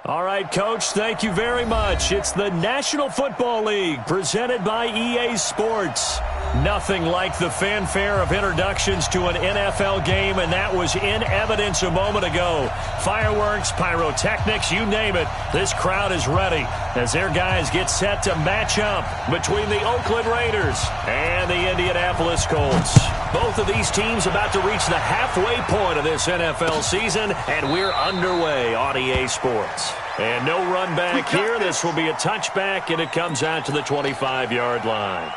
All right, Coach, thank you very much. It's the National Football League presented by EA Sports. Nothing like the fanfare of introductions to an NFL game, and that was in evidence a moment ago. Fireworks, pyrotechnics, you name it. This crowd is ready as their guys get set to match up between the Oakland Raiders and the Indianapolis Colts. Both of these teams about to reach the halfway point of this NFL season, and we're underway on EA Sports. And no run back here. This will be a touchback, and it comes out to the 25-yard line.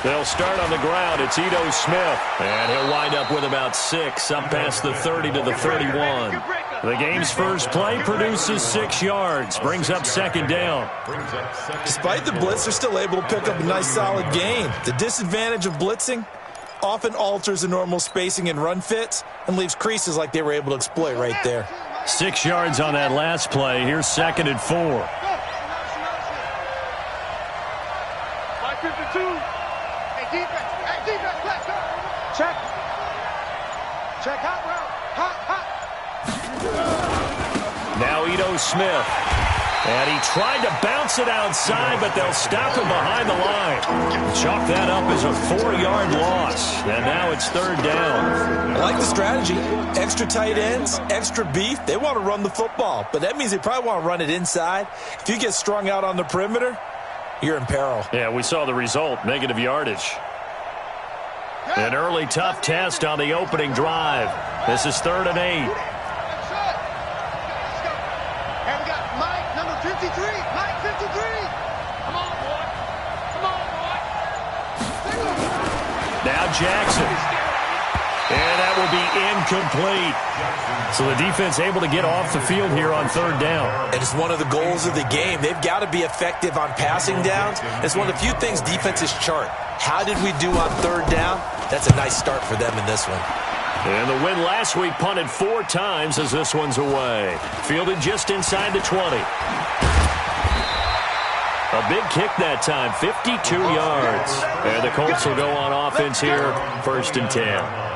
They'll start on the ground. It's Ito Smith, and he'll wind up with about 6, up past the 30 to the 31. The game's first play produces 6 yards, brings up second down. Despite the blitz, they're still able to pick up a nice solid gain. The disadvantage of blitzing often alters the normal spacing and run fits and leaves creases like they were able to exploit right there. 6 yards on that last play. Here's 2nd and 4. Now Ito Smith. And he tried to bounce it outside, but they'll stop him behind the line. Chalk that up as a 4-yard loss. And now it's 3rd down. I like the strategy. Extra tight ends, extra beef. They want to run the football, but that means they probably want to run it inside. If you get strung out on the perimeter, you're in peril. Yeah, we saw the result, negative yardage. An early tough test on the opening drive. This is 3rd and 8. And we got Mike, number 53. Mike, 53. Come on, boy. Come on, boy. Now Jackson. And that will be incomplete. So the defense able to get off the field here on 3rd down. And it's one of the goals of the game. They've got to be effective on passing downs. It's one of the few things defenses chart. How did we do on 3rd down? That's a nice start for them in this one. And the win last week punted 4 times as this one's away. Fielded just inside the 20. A big kick that time, 52 yards. And the Colts will go on offense here, 1st and 10.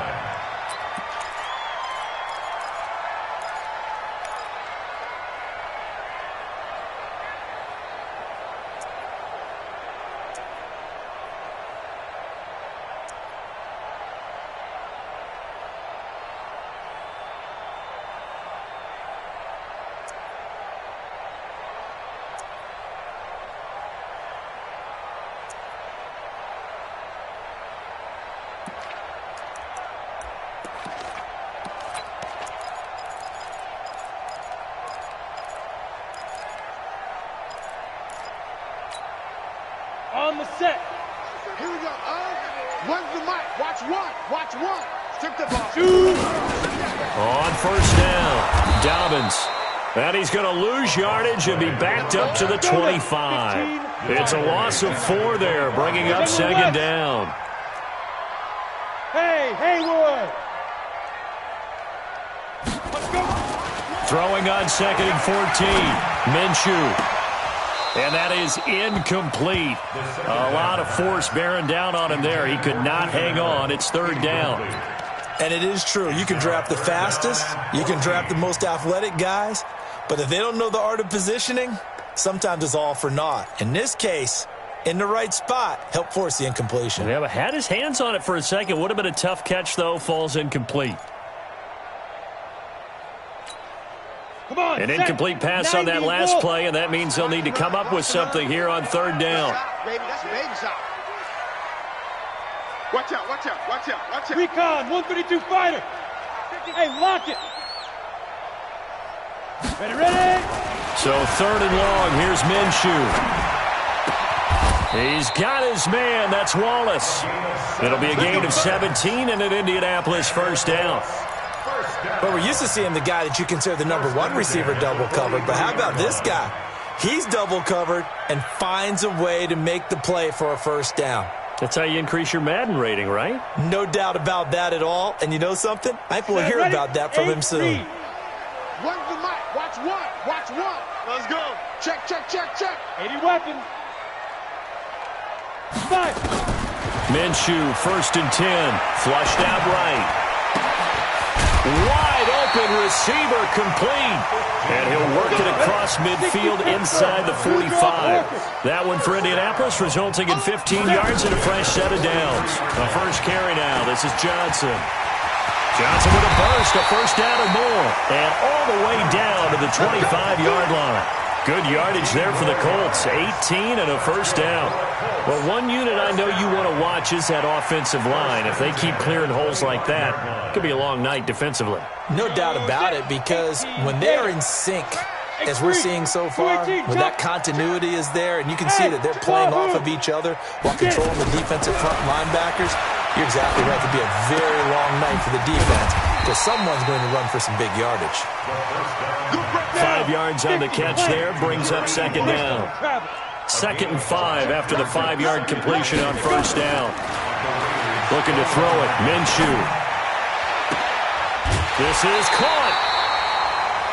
On the set. Here we go. One's the mic. Watch one. Watch one. Took the ball. Shoot. On 1st down, Dobbins. And he's going to lose yardage and be backed up to the 25. It's a loss of 4 there, bringing up 2nd down. Hey, Haywood. Let's go. Throwing on 2nd and 14. Minshew. And that is incomplete. A lot of force bearing down on him there. He could not hang on. It's 3rd down. And it is true. You can draft the fastest. You can draft the most athletic guys. But if they don't know the art of positioning, sometimes it's all for naught. In this case, in the right spot, help force the incompletion. Yeah, but had his hands on it for a second. Would have been a tough catch, though. Falls incomplete. An incomplete pass on that last play, and that means they'll need to come up with something here on 3rd down. Baby, that's a baby shot. Watch out, watch out, watch out, watch out. Recon, 132 fighter. Hey, lock it. Ready. So 3rd and long. Here's Minshew. He's got his man. That's Wallace. It'll be a gain of 17 and an Indianapolis first down. Well, we're used to seeing the guy that you consider the #1 receiver double covered, but how about this guy? He's double covered and finds a way to make the play for a first down. That's how you increase your Madden rating, right? No doubt about that at all. And you know something? I think we'll hear about that from him soon. One's the mic. Watch one. Watch one. Let's go. Check. 80 weapons. 5. Minshew, 1st and 10. Flushed out right. Wide open receiver complete. And he'll work it across midfield inside the 45. That one for Indianapolis, resulting in 15 yards and a fresh set of downs. The first carry now. This is Johnson. Johnson with a burst, a first down or more. And all the way down to the 25-yard line. Good yardage there for the Colts. 18 and a first down. Well, one unit I know you want to watch is that offensive line. If they keep clearing holes like that, it could be a long night defensively. No doubt about it, because when they are in sync, as we're seeing so far, when that continuity is there, and you can see that they're playing off of each other while controlling the defensive front linebackers, you're exactly right. It could be a very long night for the defense, because someone's going to run for some big yardage. 5 yards on the catch there, brings up 2nd down. 2nd and 5 after the 5-yard completion on first down. Looking to throw it, Minshew. This is caught.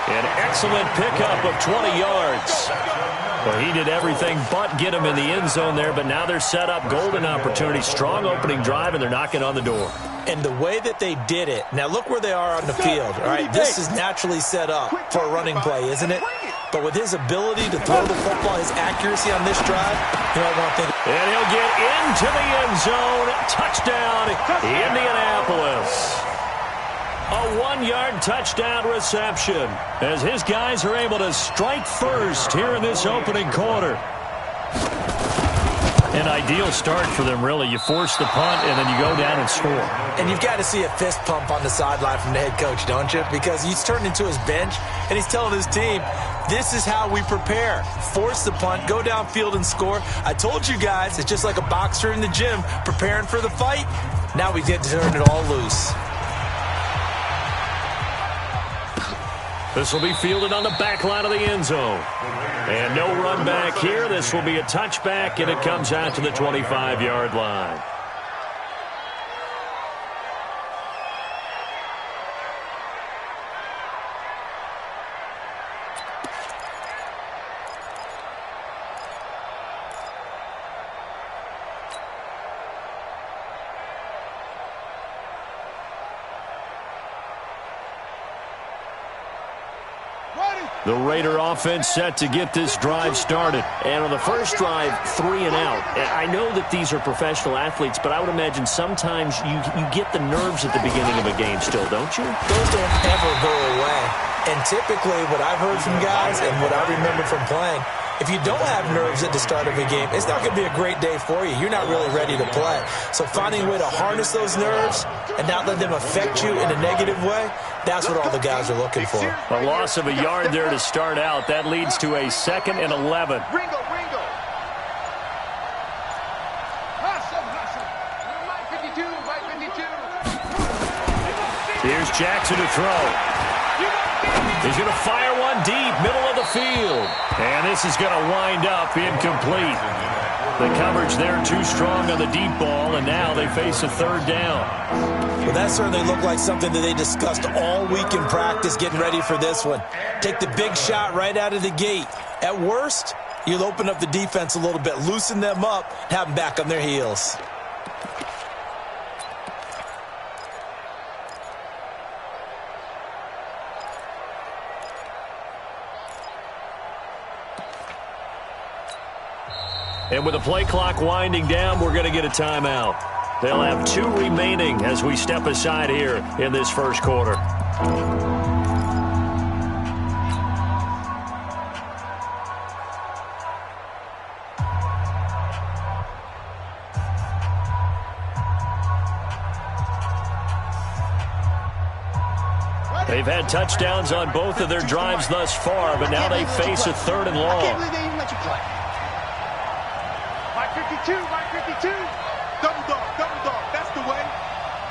An excellent pickup of 20 yards. Well, he did everything but get him in the end zone there, but now they're set up. Golden opportunity, strong opening drive, and they're knocking on the door. And the way that they did it, now look where they are on the field. All right, this is naturally set up for a running play, isn't it? But with his ability to throw the football, his accuracy on this drive, you might want to think. And he'll get into the end zone. Touchdown, Indianapolis. A 1-yard touchdown reception as his guys are able to strike first here in this opening quarter. An ideal start for them, really. You force the punt, and then you go down and score. And you've got to see a fist pump on the sideline from the head coach, don't you? Because he's turned into his bench, and he's telling his team, this is how we prepare. Force the punt, go downfield and score. I told you guys, it's just like a boxer in the gym preparing for the fight. Now we get to turn it all loose. This will be fielded on the back line of the end zone. And no run back here. This will be a touchback, and it comes out to the 25-yard line. The Raider offense set to get this drive started. And on the first drive, 3 and out. I know that these are professional athletes, but I would imagine sometimes you get the nerves at the beginning of a game still, don't you? Those don't ever go away. And typically what I've heard from guys and what I remember from playing, if you don't have nerves at the start of a game, it's not going to be a great day for you. You're not really ready to play. So finding a way to harness those nerves and not let them affect you in a negative way, that's what all the guys are looking for. A loss of a yard there to start out. That leads to a 2nd and 11. Ringo. Hustle. Mike 52. Here's Jackson to throw. He's going to fire one deep, middle of the field. And this is going to wind up incomplete. The coverage there too strong on the deep ball, and now they face a 3rd down. Well, that certainly looked like something that they discussed all week in practice getting ready for this one. Take the big shot right out of the gate. At worst, you'll open up the defense a little bit, loosen them up, have them back on their heels. And with the play clock winding down, we're going to get a timeout. They'll have 2 remaining as we step aside here in this first quarter. They've had touchdowns on both of their drives thus far, but now they face a 3rd and long. I can't believe they even let you play. Mike 52, Mike 52. Double dog, that's the way.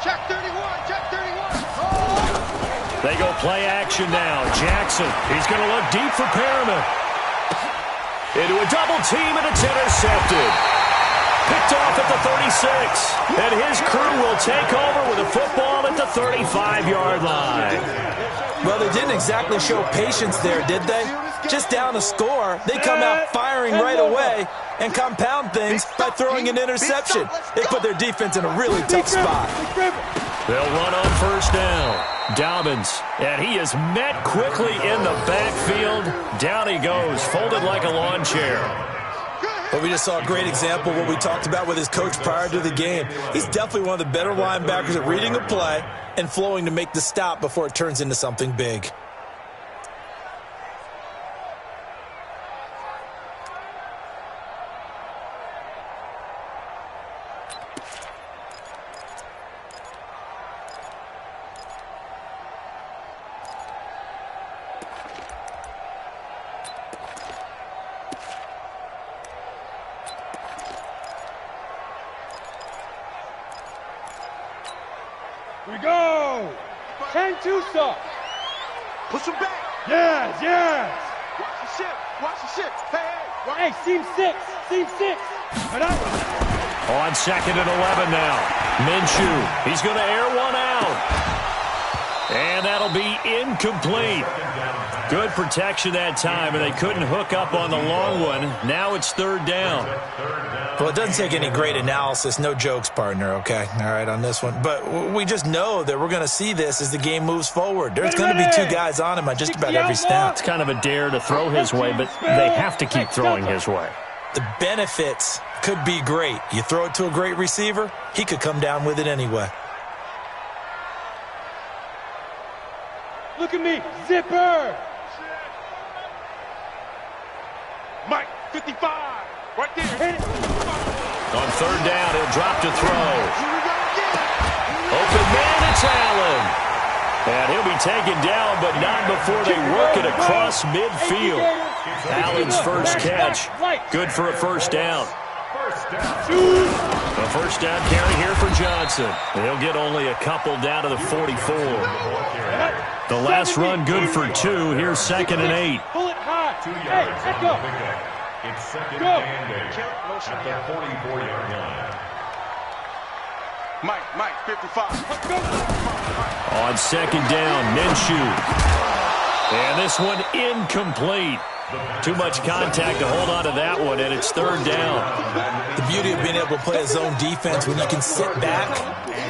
Check 31, check 31. Oh! They go play action now. Jackson, he's going to look deep for Perriman. Into a double team, and it's intercepted. Picked off at the 36, and his crew will take over with a football at the 35-yard line. Well, they didn't exactly show patience there, did they? Just down a score, they come out firing right away and compound things by throwing an interception. They put their defense in a really tough spot. They'll run on 1st down. Dobbins, and he is met quickly in the backfield. Down he goes, folded like a lawn chair. But we just saw a great example of what we talked about with his coach prior to the game. He's definitely one of the better linebackers at reading a play and flowing to make the stop before it turns into something big. We go! 10-2 stop. Push him back. Yes, yes. Watch the ship, watch the ship. Hey, Hey, seam 6, seam 6. And up. On 2nd and 11 now. Minshew, he's going to air one out. And that'll be incomplete. Good protection that time, and they couldn't hook up on the long one. Now it's 3rd down. Well, it doesn't take any great analysis. No jokes, partner, okay? All right, on this one. But we just know that we're going to see this as the game moves forward. There's going to be 2 guys on him on just about every snap. It's kind of a dare to throw his way, but they have to keep throwing his way. The benefits could be great. You throw it to a great receiver, he could come down with it anyway. Look at me, zipper. Mike 55, right there. Hit it. On 3rd down, he'll drop to throw. Here we go again. Open man, it's Allen. And he'll be taken down, but not before they work it across midfield. Allen's first catch, good for a 1st down. A 1st down carry here for Johnson. He'll get only a couple down to the 44. The last run good for 2. Here's 2nd and 8. Pull it high. Hey, let go. It's 2nd Go. and 8 at the 44-yard line. Mike 55. Let's go. On 2nd down, Minshew. And this one incomplete. Too much contact to hold on to that one, and it's 3rd down. The beauty of being able to play a zone defense when you can sit back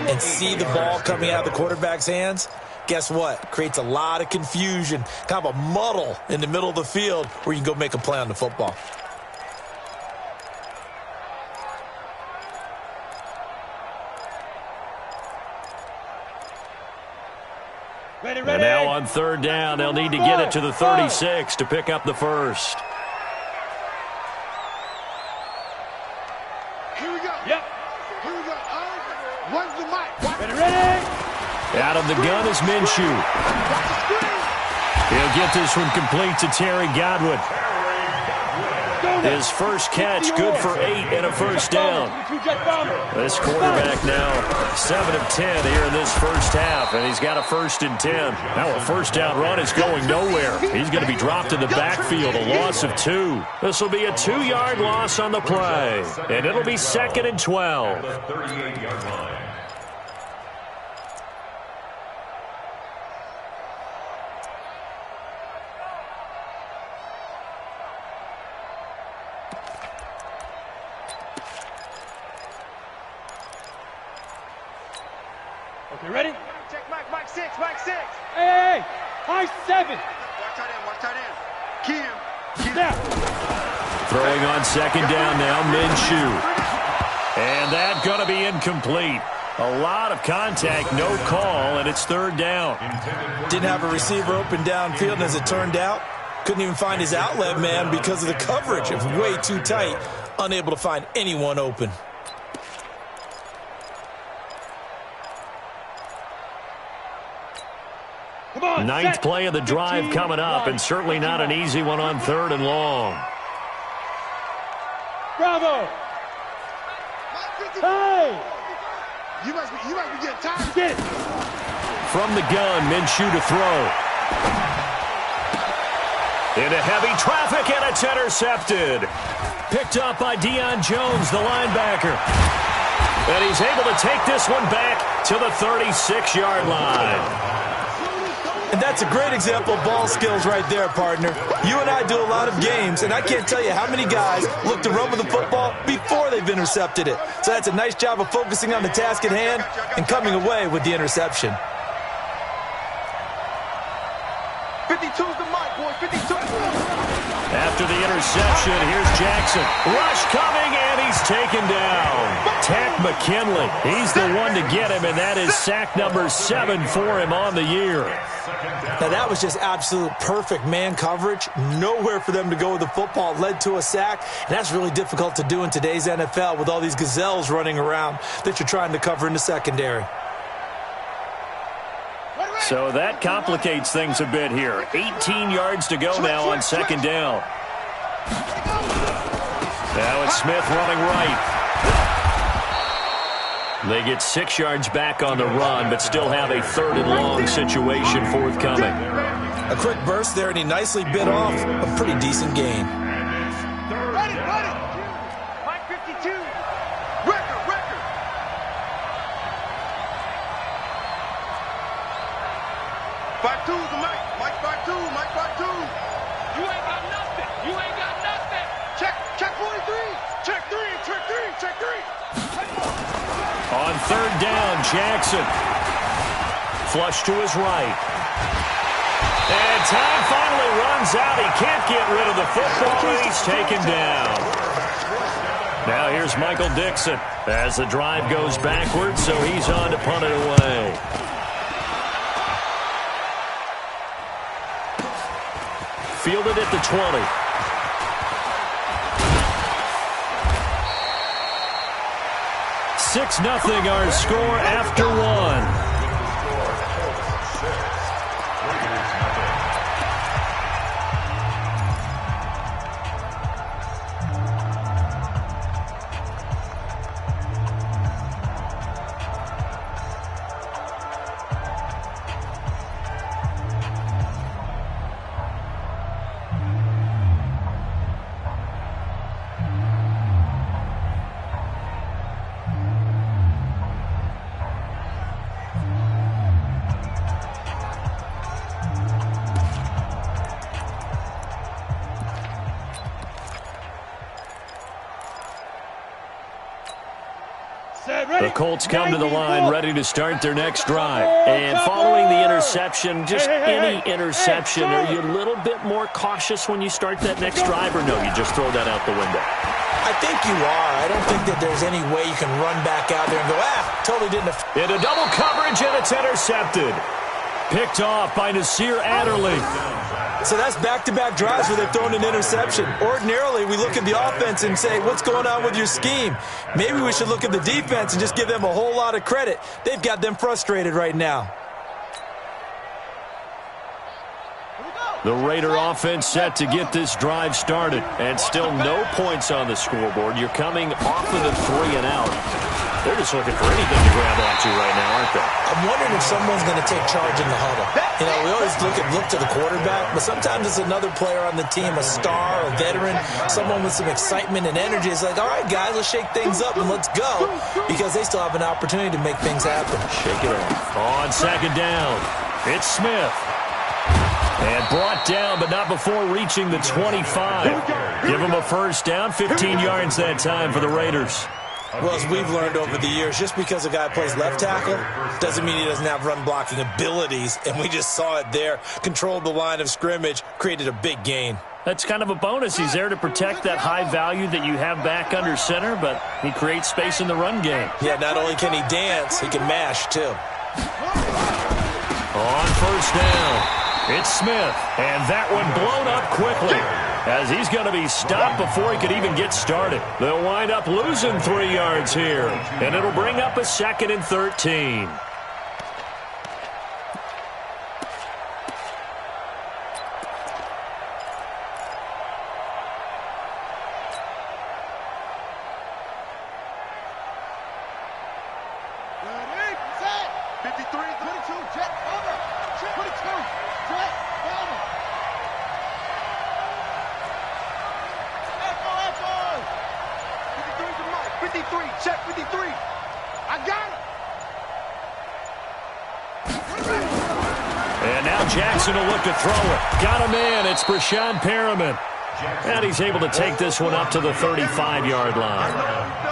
and see the ball coming out of the quarterback's hands, guess what? Creates a lot of confusion, kind of a muddle in the middle of the field where you can go make a play on the football. Ready, And ready. now on 3rd down, they'll need to get it to the 36 to pick up the first. Here we go. Yep. Here we go. One's the Mike. Ready, ready. Out of the gun is Minshew. Watch the screen. He'll get this one complete to Terry Godwin. His first catch, good for 8 and a 1st down. This quarterback now 7 of 10 here in this first half, and he's got a 1st and 10. Now a 1st down run is going nowhere. He's going to be dropped in the backfield, a loss of 2. This will be a 2-yard loss on the play, and it'll be 2nd and 12. 38-yard line. Okay, ready? Check Mike 6, Mike 6. Hey, high 7. Watch tight end. Kim. Snap. Throwing on 2nd down now, Minshew. And that's going to be incomplete. A lot of contact, no call, and it's 3rd down. Didn't have a receiver open downfield, and as it turned out, couldn't even find his outlet man because of the coverage. It was way too tight, unable to find anyone open. Ninth play of the drive coming up, and certainly not an easy one on 3rd and long. Bravo! Hey! You must be getting tired. Get it! From the gun, Minshew to throw. Into heavy traffic, and it's intercepted. Picked up by Deion Jones, the linebacker. And he's able to take this one back to the 36-yard line. And that's a great example of ball skills right there, partner. You and I do a lot of games, and I can't tell you how many guys look to run with the football before they've intercepted it. So that's a nice job of focusing on the task at hand and coming away with the interception. 52's the mic, boy. 52. After the interception, here's Jackson. Rush coming, and he's taken down. Takk McKinley, he's the one to get him, and that is sack number 7 for him on the year. Now, that was just absolute perfect man coverage. Nowhere for them to go with the football. It led to a sack, and that's really difficult to do in today's NFL with all these gazelles running around that you're trying to cover in the secondary. So that complicates things a bit here. 18 yards to go now on 2nd down. Now it's Smith running right. They get 6 yards back on the run, but still have a 3rd and long situation forthcoming. A quick burst there, and he nicely bit off a pretty decent gain. Ready. Mike 52. Record. 52's the mic. Mike 52. Mike 52. You ain't got nothing. You ain't got nothing. Check 43. Check 3. On 3rd down, Jackson. Flush to his right. And time finally runs out. He can't get rid of the football, and he's taken down. Now here's Michael Dixon as the drive goes backwards, so he's on to punt it away. Fielded at the 20. 6-0 our score after 1. The Colts come to the line ready to start their next drive. And following the interception, just any interception, are you a little bit more cautious when you start that next drive, or no, you just throw that out the window? I think you are. I don't think that there's any way you can run back out there and go, totally didn't. Into double coverage, and it's intercepted. Picked off by Nasir Adderley. So that's back-to-back drives where they've thrown an interception. Ordinarily, we look at the offense and say, what's going on with your scheme? Maybe we should look at the defense and just give them a whole lot of credit. They've got them frustrated right now. The Raider offense set to get this drive started. And still no points on the scoreboard. You're coming off of the 3 and out. They're just looking for anything to grab onto right now, aren't they? I'm wondering if someone's going to take charge in the huddle. You know, we always look to the quarterback, but sometimes it's another player on the team, a star, a veteran, someone with some excitement and energy. It's like, all right, guys, let's shake things up and let's go, because they still have an opportunity to make things happen. Shake it off. On 2nd down, it's Smith. And brought down, but not before reaching the 25. Give him a 1st down, 15 yards that time for the Raiders. Well, as we've learned over the years, just because a guy plays left tackle doesn't mean he doesn't have run-blocking abilities, and we just saw it there. Controlled the line of scrimmage, created a big gain. That's kind of a bonus. He's there to protect that high value that you have back under center, but he creates space in the run game. Yeah, not only can he dance, he can mash, too. On 1st down, it's Smith, and that one blown up quickly, as he's going to be stopped before he could even get started. They'll wind up losing 3 yards here, and it'll bring up a 2nd and 13. 53, 22, jet, over. 22, jet, over. Echo. 53 to Mike. 53, check 53. I got it. And now Jackson will look to throw it. Got him in. It's Brashad Perriman. And he's able to take this one up to the 35-yard line.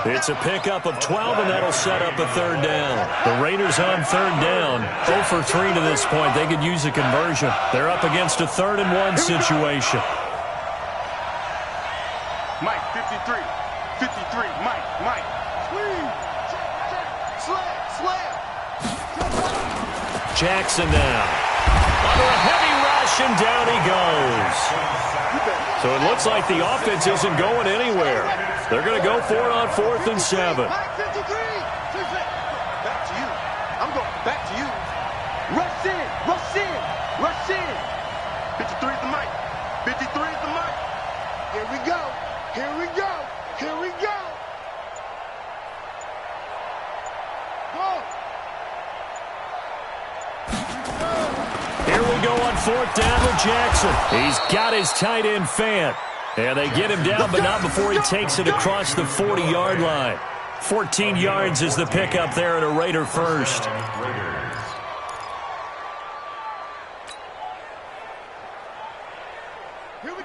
It's a pickup of 12, and that'll set up a third down. The Raiders on third down. 0 for 3 to this point. They could use a conversion. They're up against a 3rd and 1 situation. Mike, 53. 53, Mike. Slam. Jackson now. Under a heavy rush, and down he goes. So it looks like the offense isn't going anywhere. They're going to go for it on 4th and 7. Mike, 53. Back to you. I'm going back to you. Rush in. 53 is the Mike. 53 is the Mike. Here we go. Here we go on 4th down with Jackson. He's got his tight end Fant. And they get him down, but not before he takes it across the 40-yard line. 14 yards is the pickup there at a Raider first.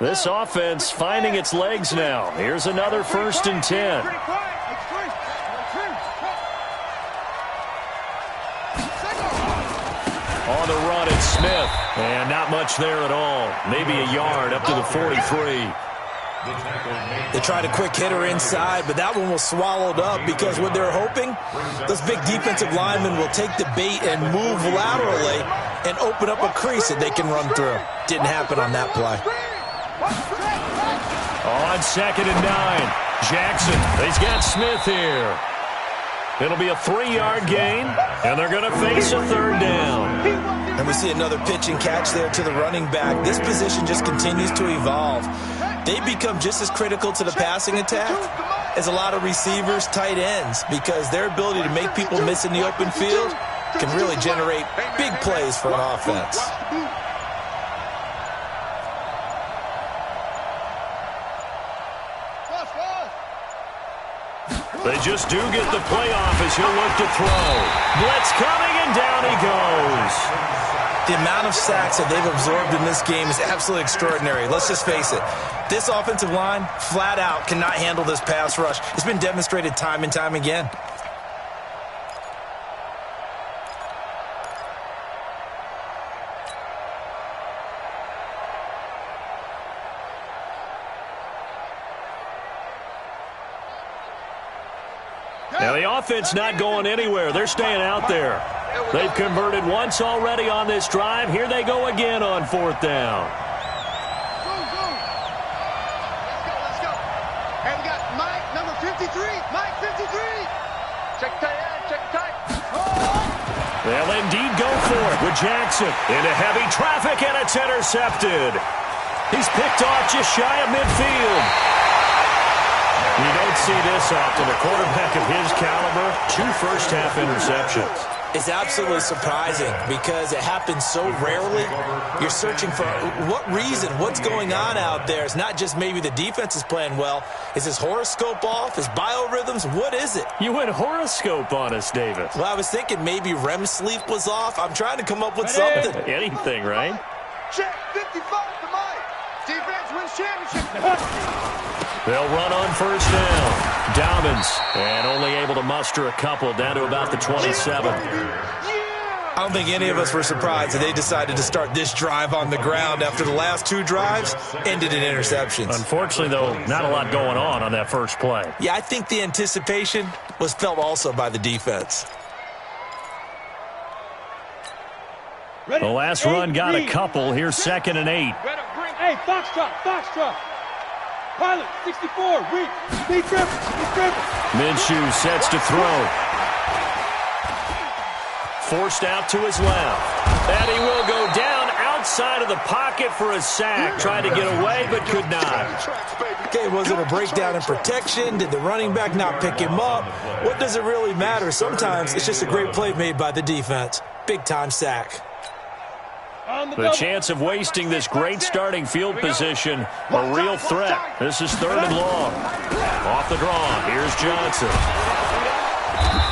This offense finding its legs now. Here's another 1st and 10. On the run, it's Smith. And not much there at all. Maybe a yard up to the 43. They tried a quick hitter inside, but that one was swallowed up because what they're hoping, those big defensive linemen will take the bait and move laterally and open up a crease that they can run through. Didn't happen on that play. On 2nd and 9. Jackson, he's got Smith here. It'll be a 3-yard gain, and they're going to face a 3rd down. And we see another pitch and catch there to the running back. This position just continues to evolve. They become just as critical to the passing attack as a lot of receivers, tight ends, because their ability to make people miss in the open field can really generate big plays for an offense. They just do get the playoff as he'll look to throw. Blitz coming, and down he goes. The amount of sacks that they've absorbed in this game is absolutely extraordinary. Let's just face it. This offensive line, flat out, cannot handle this pass rush. It's been demonstrated time and time again. Now the offense not going anywhere. They're staying out there. They've converted once already on this drive. Here they go again on 4th down. Let's go. And we got Mike, number 53. Mike, 53. Check tight. They'll indeed go for it with Jackson. Into heavy traffic, and it's intercepted. He's picked off just shy of midfield. You don't see this often. A quarterback of his caliber, 2 first-half interceptions. It's absolutely surprising because it happens so rarely. You're searching for what reason, what's going on out there. It's not just maybe the defense is playing well. Is his horoscope off? His biorhythms? What is it? You went horoscope on us, David. Well, I was thinking maybe REM sleep was off. I'm trying to come up with something. Anything, right? Check 55 to Mike. Defense wins championship. They'll run on 1st down. Dobbins, and only able to muster a couple down to about the 27. I don't think any of us were surprised that they decided to start this drive on the ground after the last 2 drives ended in interceptions. Unfortunately, though, not a lot going on that first play. Yeah, I think the anticipation was felt also by the defense. The last run got a couple. Here's 2nd and 8. Hey, Foxtrot. Pilot, 64, speed triple. Minshew sets to throw. Forced out to his left. And he will go down outside of the pocket for a sack. Tried to get away, but could not. Okay, was it a breakdown in protection? Did the running back not pick him up? What does it really matter? Sometimes it's just a great play made by the defense. Big-time sack. The chance of wasting this great starting field position, a real threat. This is 3rd and long. Off the draw, here's Johnson.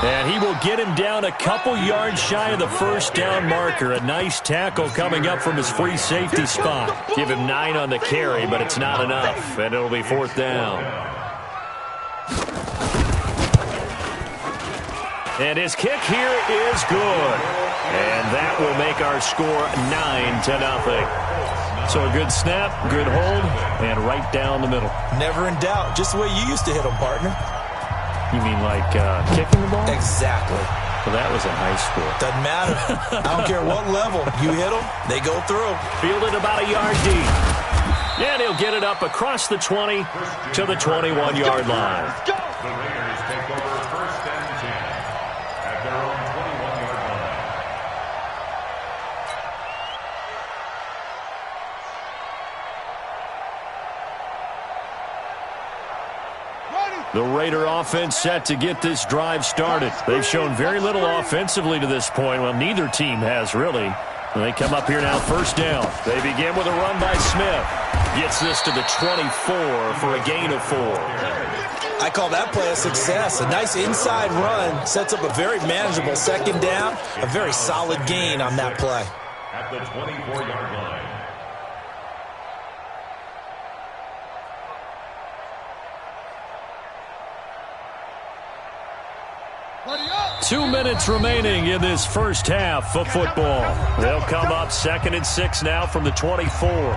And he will get him down a couple yards shy of the first down marker. A nice tackle coming up from his free safety spot. Give him 9 on the carry, but it's not enough, and it'll be 4th down. And his kick here is good. And that will make our score 9-0. So a good snap, good hold, and right down the middle. Never in doubt. Just the way you used to hit them, partner. You mean like kicking the ball? Exactly. Well, that was in high school. Doesn't matter. I don't care what level. You hit them, they go through. Fielded about a yard deep. And he'll get it up across the 20 to the 21-yard line. The Raiders take over 1st and 10 at their own 21-yard line. The Raider offense set to get this drive started. They've shown very little offensively to this point. Well, neither team has really. They come up here now, 1st down. They begin with a run by Smith. Gets this to the 24 for a gain of 4. I call that play a success. A nice inside run sets up a very manageable 2nd down. A very solid gain on that play. At the 24-yard line. 2 minutes remaining in this first half of football. They'll come up 2nd and 6 now from the 24.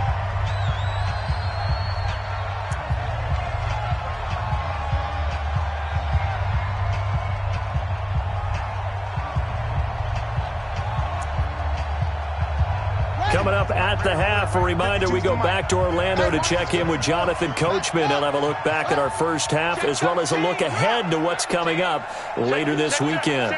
Coming up at the half, a reminder we go back to Orlando to check in with Jonathan Coachman. He'll have a look back at our first half as well as a look ahead to what's coming up later this weekend.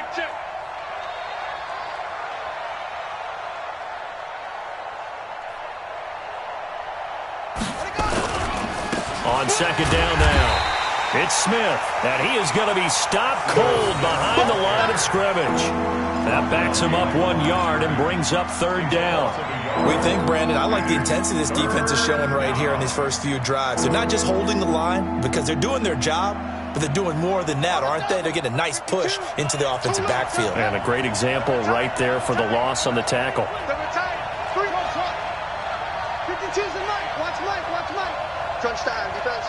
On 2nd down now. It's Smith, and he is going to be stopped cold behind the line of scrimmage. That backs him up 1 yard and brings up 3rd down. We think, Brandon, I like the intensity this defense is showing right here in these first few drives. They're not just holding the line because they're doing their job, but they're doing more than that, aren't they? They're getting a nice push into the offensive backfield. And a great example right there for the loss on the tackle. 52's the Mike. Watch Mike. Watch Mike. Crunch time, defense.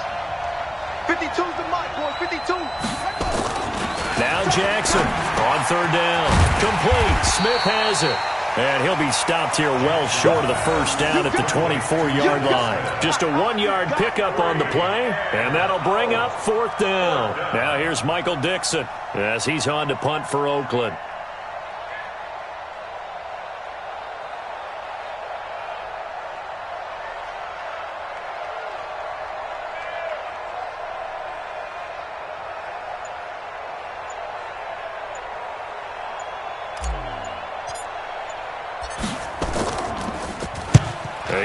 52's the Mike, boys. 52. Now Jackson on 3rd down. Complete. Smith has it. And he'll be stopped here well short of the first down at the 24-yard line. Just a 1-yard pickup on the play, and that'll bring up 4th down. Now here's Michael Dixon as he's on to punt for Oakland.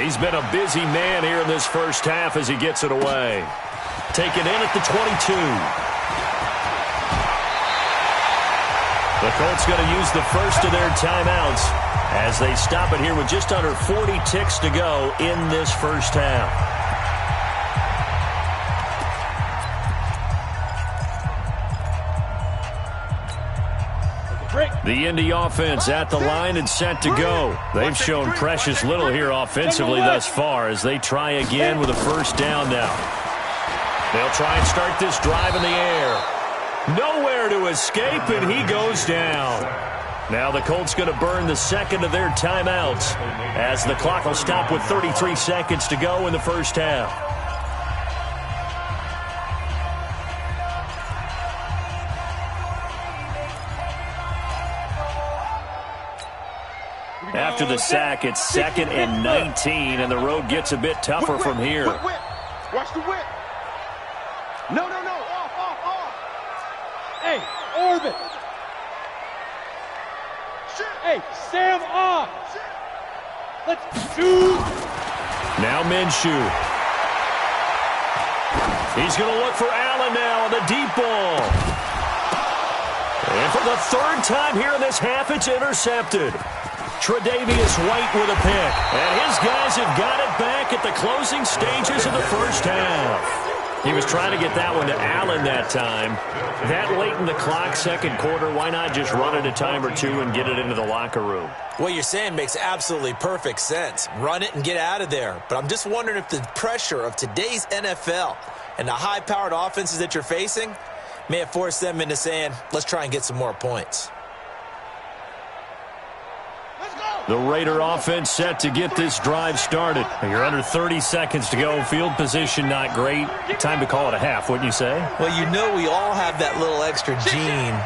He's been a busy man here in this first half as he gets it away. Taken in at the 22. The Colts going to use the first of their timeouts as they stop it here with just under 40 ticks to go in this first half. The Indy offense at the line and set to go. They've shown precious little here offensively thus far as they try again with a first down now. They'll try and start this drive in the air. Nowhere to escape, and he goes down. Now the Colts going to burn the second of their timeouts as the clock will stop with 33 seconds to go in the first half. After the sack, it's 2nd and 19, and the road gets a bit tougher from here. Watch the whip. No. Off. Hey, Orbit. Hey, Sam off. Let's shoot. Now Minshew. He's going to look for Allen now on the deep ball. And for the third time here in this half, it's intercepted. Tre'Davious White with a pick. And his guys have got it back at the closing stages of the first half. He was trying to get that one to Allen that time. That late in the clock, second quarter, why not just run it a time or two and get it into the locker room? What you're saying makes absolutely perfect sense. Run it and get out of there. But I'm just wondering if the pressure of today's NFL and the high-powered offenses that you're facing may have forced them into saying, let's try and get some more points. The Raider offense set to get this drive started. You're under 30 seconds to go. Field position not great. Time to call it a half, wouldn't you say? Well, you know we all have that little extra gene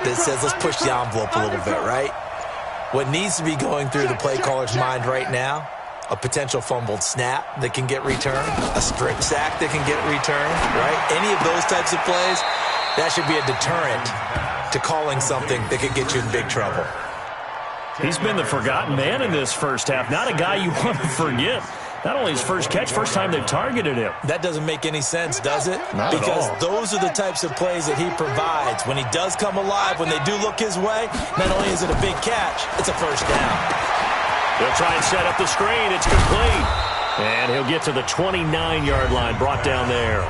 that says let's push the envelope a little bit, right? What needs to be going through the play caller's mind right now, a potential fumbled snap that can get returned, a strip sack that can get returned, right? Any of those types of plays, that should be a deterrent to calling something that could get you in big trouble. He's been the forgotten man in this first half. Not a guy you want to forget. Not only his first catch, first time they've targeted him. That doesn't make any sense, does it? Not because at all. Those are the types of plays that he provides. When he does come alive, when they do look his way, not only is it a big catch, it's a first down. He'll try and set up the screen. It's complete. And he'll get to the 29-yard line, brought down there.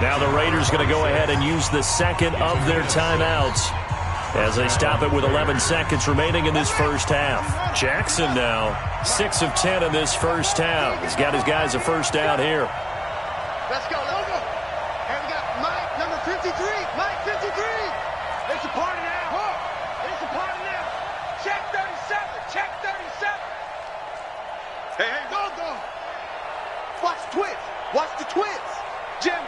Now the Raiders going to go ahead and use the second of their timeouts as they stop it with 11 seconds remaining in this first half. Jackson now, 6 of 10 in this first half. He's got his guys a first down here. Let's go, let's go. And we got Mike, number 53. Mike, 53. It's a party now. It's a party now. Check 37. Check 37. Hey, go. Watch the twins. Watch the twins. Jim.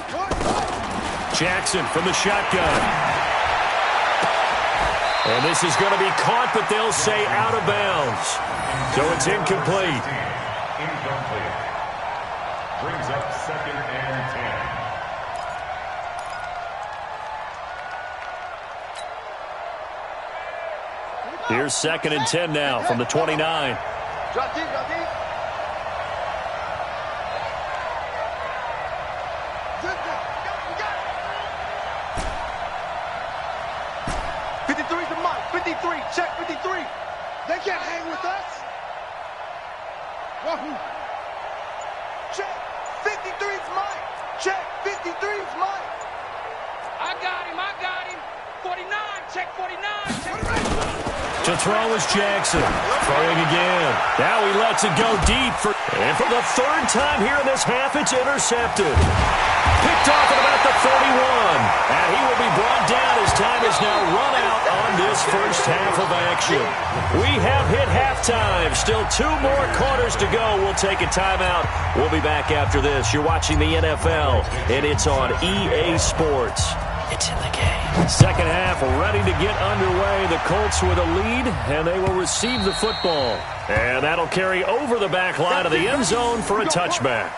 Smoke. Jackson from the shotgun. And this is going to be caught, but they'll say out of bounds. So it's incomplete. Incomplete. Brings up second and 10. Here's second and 10 now from the 29. Drop deep. 53's the Mike. 53. Check 53. They can't hang with us. Wahoo. Check. 53's Mike. Check. 53's Mike. I got him. 49. Check 49. To throw is Jackson. Throwing again. Now he lets it go deep. And for the third time here in this half, it's intercepted. Picked off at about the 31. And he will be brought down as time is now run out on this first half of action. We have hit halftime. Still 2 more quarters to go. We'll take a timeout. We'll be back after this. You're watching the NFL, and it's on EA Sports. It's in the game. Second half ready to get underway. The Colts with a lead, and they will receive the football. And that'll carry over the back line of the end zone for a touchback.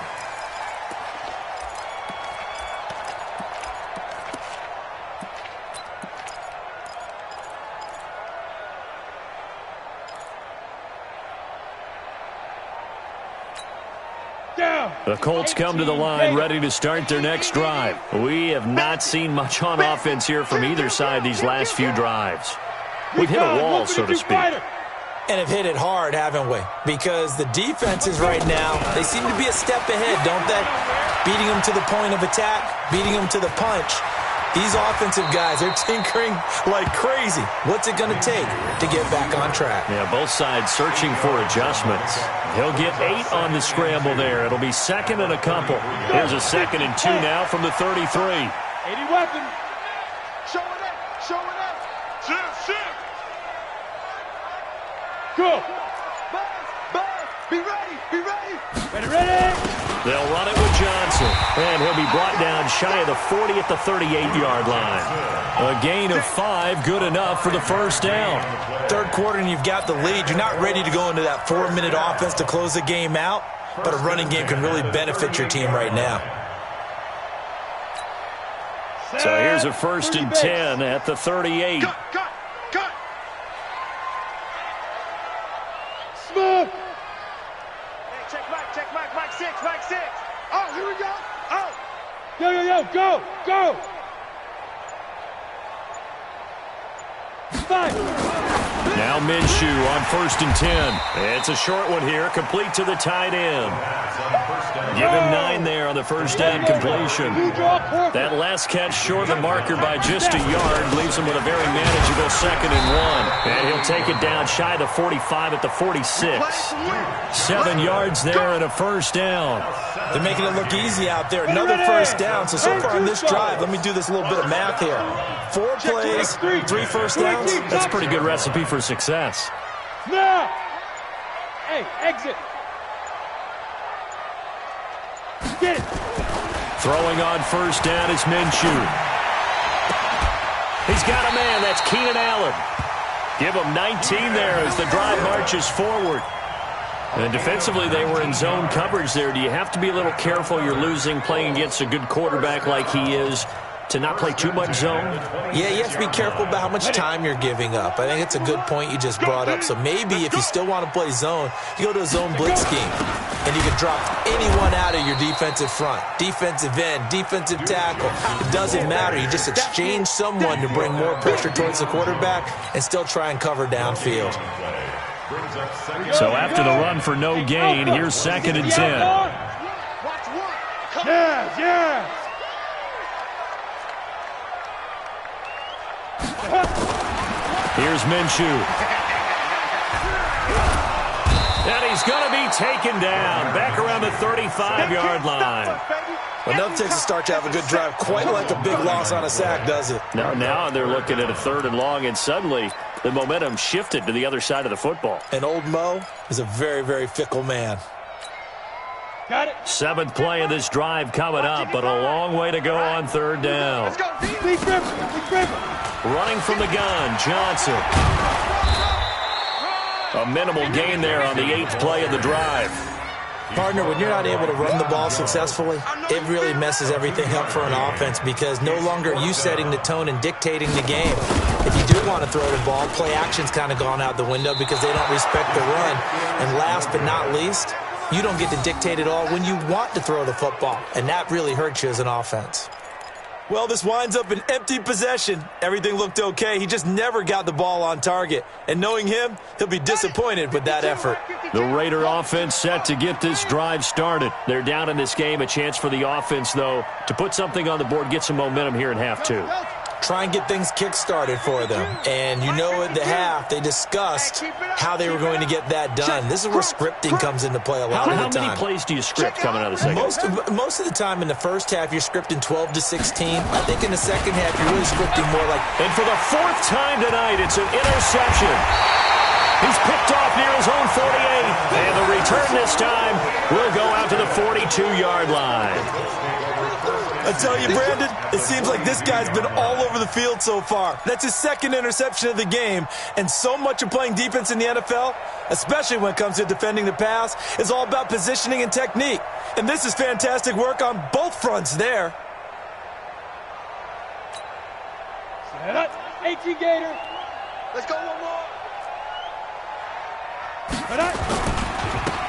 The Colts come to the line ready to start their next drive. We have not seen much on offense here from either side these last few drives. We've hit a wall, so to speak. And have hit it hard, haven't we? Because the defenses right now, they seem to be a step ahead, don't they? Beating them to the point of attack, beating them to the punch. These offensive guys, they're tinkering like crazy. What's it going to take to get back on track? Yeah, both sides searching for adjustments. He'll get 8 on the scramble there. It'll be second and a couple. Here's a 2nd and 2 now from the 33. 80 weapons. Show it up. Shit. Go. Buzz. Be ready. Ready. They'll run it with Johnson. And he'll be brought down shy of the 40 at the 38-yard line. A gain of 5, good enough for the first down. Third quarter and you've got the lead. You're not ready to go into that 4-minute offense to close the game out, but a running game can really benefit your team right now. So here's a 1st and 10 at the 38. Cut. Smooth. Hey, check Mike 6. Oh, here we go. Oh. Yo, go. Five. Now Minshew on 1st and 10. It's a short one here, complete to the tight end. Give him 9 there on the first down completion. That last catch short of the marker by just a yard leaves him with a very manageable 2nd and 1. And he'll take it down shy of the 45 at the 46. 7 yards there and a first down. They're making it look easy out there. Another first down. So far on this drive, let me do this little bit of math here. 4 plays, 3 first downs. That's a pretty good recipe for success. Now. Hey, exit. Get it. Throwing on first down is Minshew. He's got a man. That's Keenan Allen. Give him 19 there as the drive marches forward. And defensively, they were in zone coverage there. Do you have to be a little careful? You're losing playing against a good quarterback like he is to not play too much zone? Yeah, you have to be careful about how much time you're giving up. I think it's a good point you just brought up. So maybe if you still want to play zone, you go to a zone blitz scheme. And you can drop anyone out of your defensive front. Defensive end, defensive tackle. It doesn't matter. You just exchange someone to bring more pressure towards the quarterback and still try and cover downfield. So after the run for no gain, here's 2nd and 10. Yeah. Here's Minshew. And he's going to be taken down back around the 35-yard line. Well, nothing takes a start to have a good drive quite like a big loss on a sack, does it? Now they're looking at a 3rd and long, and suddenly the momentum shifted to the other side of the football. And old Mo is a very, very fickle man. Got it. 7th play of this drive coming up, but a long way to go on 3rd down. Let's go. Big Griffin. Running from the gun, Johnson. A minimal gain there on the 8th play of the drive. Partner, when you're not able to run the ball successfully, it really messes everything up for an offense because no longer are you setting the tone and dictating the game. If you do want to throw the ball, play action's kind of gone out the window because they don't respect the run. And last but not least, you don't get to dictate it all when you want to throw the football, and that really hurts you as an offense. Well, this winds up an empty possession. Everything looked okay. He just never got the ball on target. And knowing him, he'll be disappointed with that effort. The Raider offense set to get this drive started. They're down in this game. A chance for the offense, though, to put something on the board, get some momentum here in half 2. Try and get things kick-started for them. And you know at the half, they discussed how they were going to get that done. This is where scripting comes into play a lot of the time. How many plays do you script coming out of the second? Most of the time in the first half, you're scripting 12 to 16. I think in the second half, you're really scripting more like... And for the 4th time tonight, it's an interception. He's picked off near his own 48. And the return this time will go out to the 42-yard line. I tell you, Brandon, it seems like this guy's been all over the field so far. That's his 2nd interception of the game. And so much of playing defense in the NFL, especially when it comes to defending the pass, is all about positioning and technique. And this is fantastic work on both fronts there. Set up. 18 Gator. Let's go one more.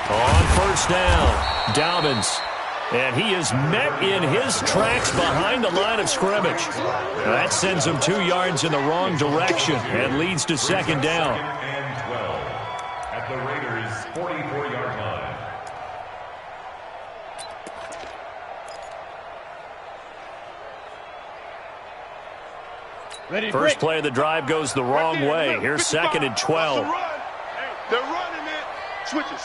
On first down, Dobbins. And he is met in his tracks behind the line of scrimmage. That sends him 2 yards in the wrong direction and leads to 2nd down. And 12 at the Raiders' 44-yard line. First play of the drive goes the wrong way. Here's 2nd and 12. They're running it. Switch it.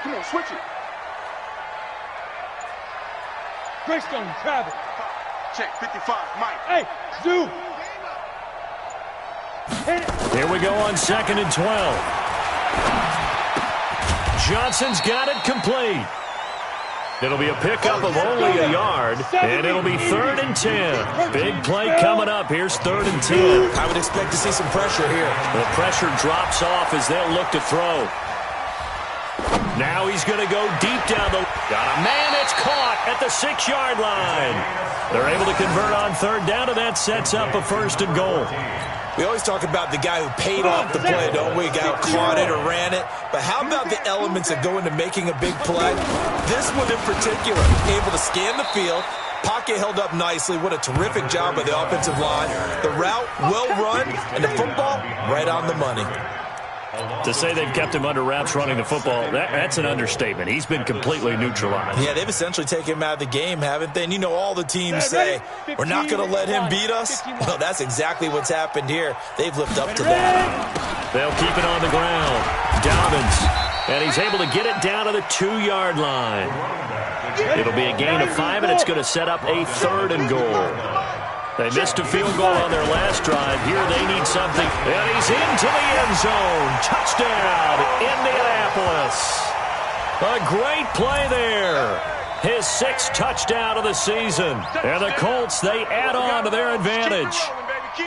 Come on, switch it. Greystone, Travis. Check, 55, Mike. Hey, Zoo. Here we go on 2nd and 12. Johnson's got it complete. It'll be a pickup of only a yard, and it'll be 3rd and 10. Big play coming up. Here's 3rd and 10. I would expect to see some pressure here. The pressure drops off as they'll look to throw. Now he's going to go deep down the... Got a man, it's caught at the 6-yard line. They're able to convert on third down, and that sets up a 1st and goal. We always talk about the guy who paid off the play, don't we? Guy who caught it or ran it. But how about the elements that go into making a big play? This one in particular, able to scan the field, pocket held up nicely. What a terrific job by the offensive line. The route, well run, and the football, right on the money. To say they've kept him under wraps running the football, that's an understatement. He's been completely neutralized. Yeah, they've essentially taken him out of the game, haven't they? And you know all the teams say, we're not going to let him beat us. Well, that's exactly what's happened here. They've lived up to that. They'll keep it on the ground. Dobbins, and he's able to get it down to the 2-yard line. It'll be a gain of 5, and it's going to set up a 3rd and goal. They missed a field goal on their last drive. Here they need something. And he's into the end zone. Touchdown, Indianapolis. A great play there. His 6th touchdown of the season. And the Colts, they add on to their advantage.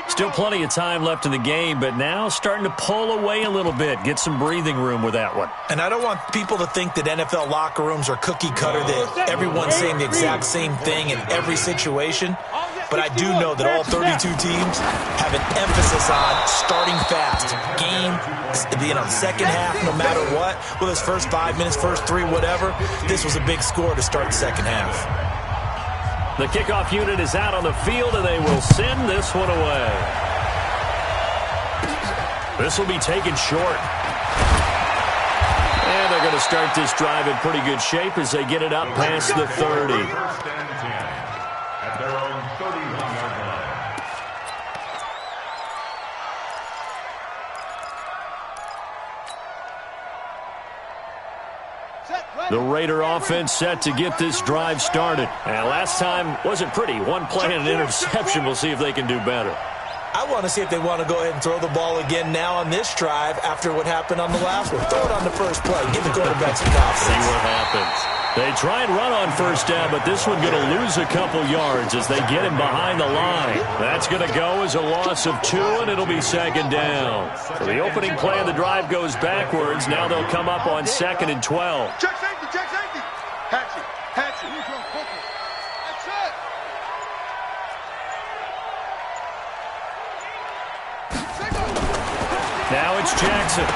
Still plenty of time left in the game, but now starting to pull away a little bit. Get some breathing room with that one. And I don't want people to think that NFL locker rooms are cookie cutter, that everyone's saying the exact same thing in every situation. But I do know that all 32 teams have an emphasis on starting fast. Game, second half, no matter what. Whether it's first 5 minutes, first 3, whatever. This was a big score to start the second half. The kickoff unit is out on the field, and they will send this one away. This will be taken short. And they're going to start this drive in pretty good shape as they get it up past the 30. At their own 31-yard line. The Raider offense set to get this drive started. And last time wasn't pretty. One play and an interception. We'll see if they can do better. I want to see if they want to go ahead and throw the ball again now on this drive after what happened on the last one. Throw it on the first play. Give the quarterback some confidence. See what happens. They try and run on first down, but this one going to lose a couple yards as they get him behind the line. That's going to go as a loss of 2, and it'll be 2nd down. So the opening play of the drive goes backwards. Now they'll come up on 2nd and 12. Check safety, check safety. Hatchet, hatchet. That's it. Now it's Jackson.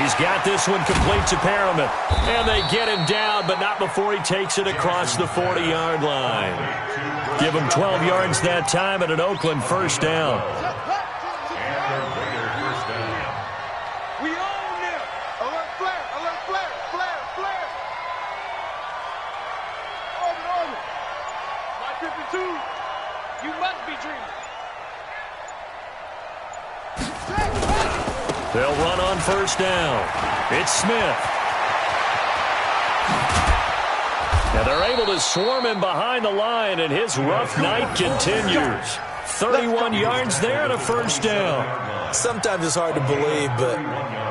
He's got this one complete to Perriman. And they get him down, but not before he takes it across the 40-yard line. Give him 12 yards that time and an Oakland 1st down. We own them. Alert flare, alert flare, flare, flare. Orbit. My 52. You must be dreaming. They'll run on first down. It's Smith. Now they're able to swarm him behind the line, and his rough night continues. 31 yards there and a 1st down. Sometimes it's hard to believe, but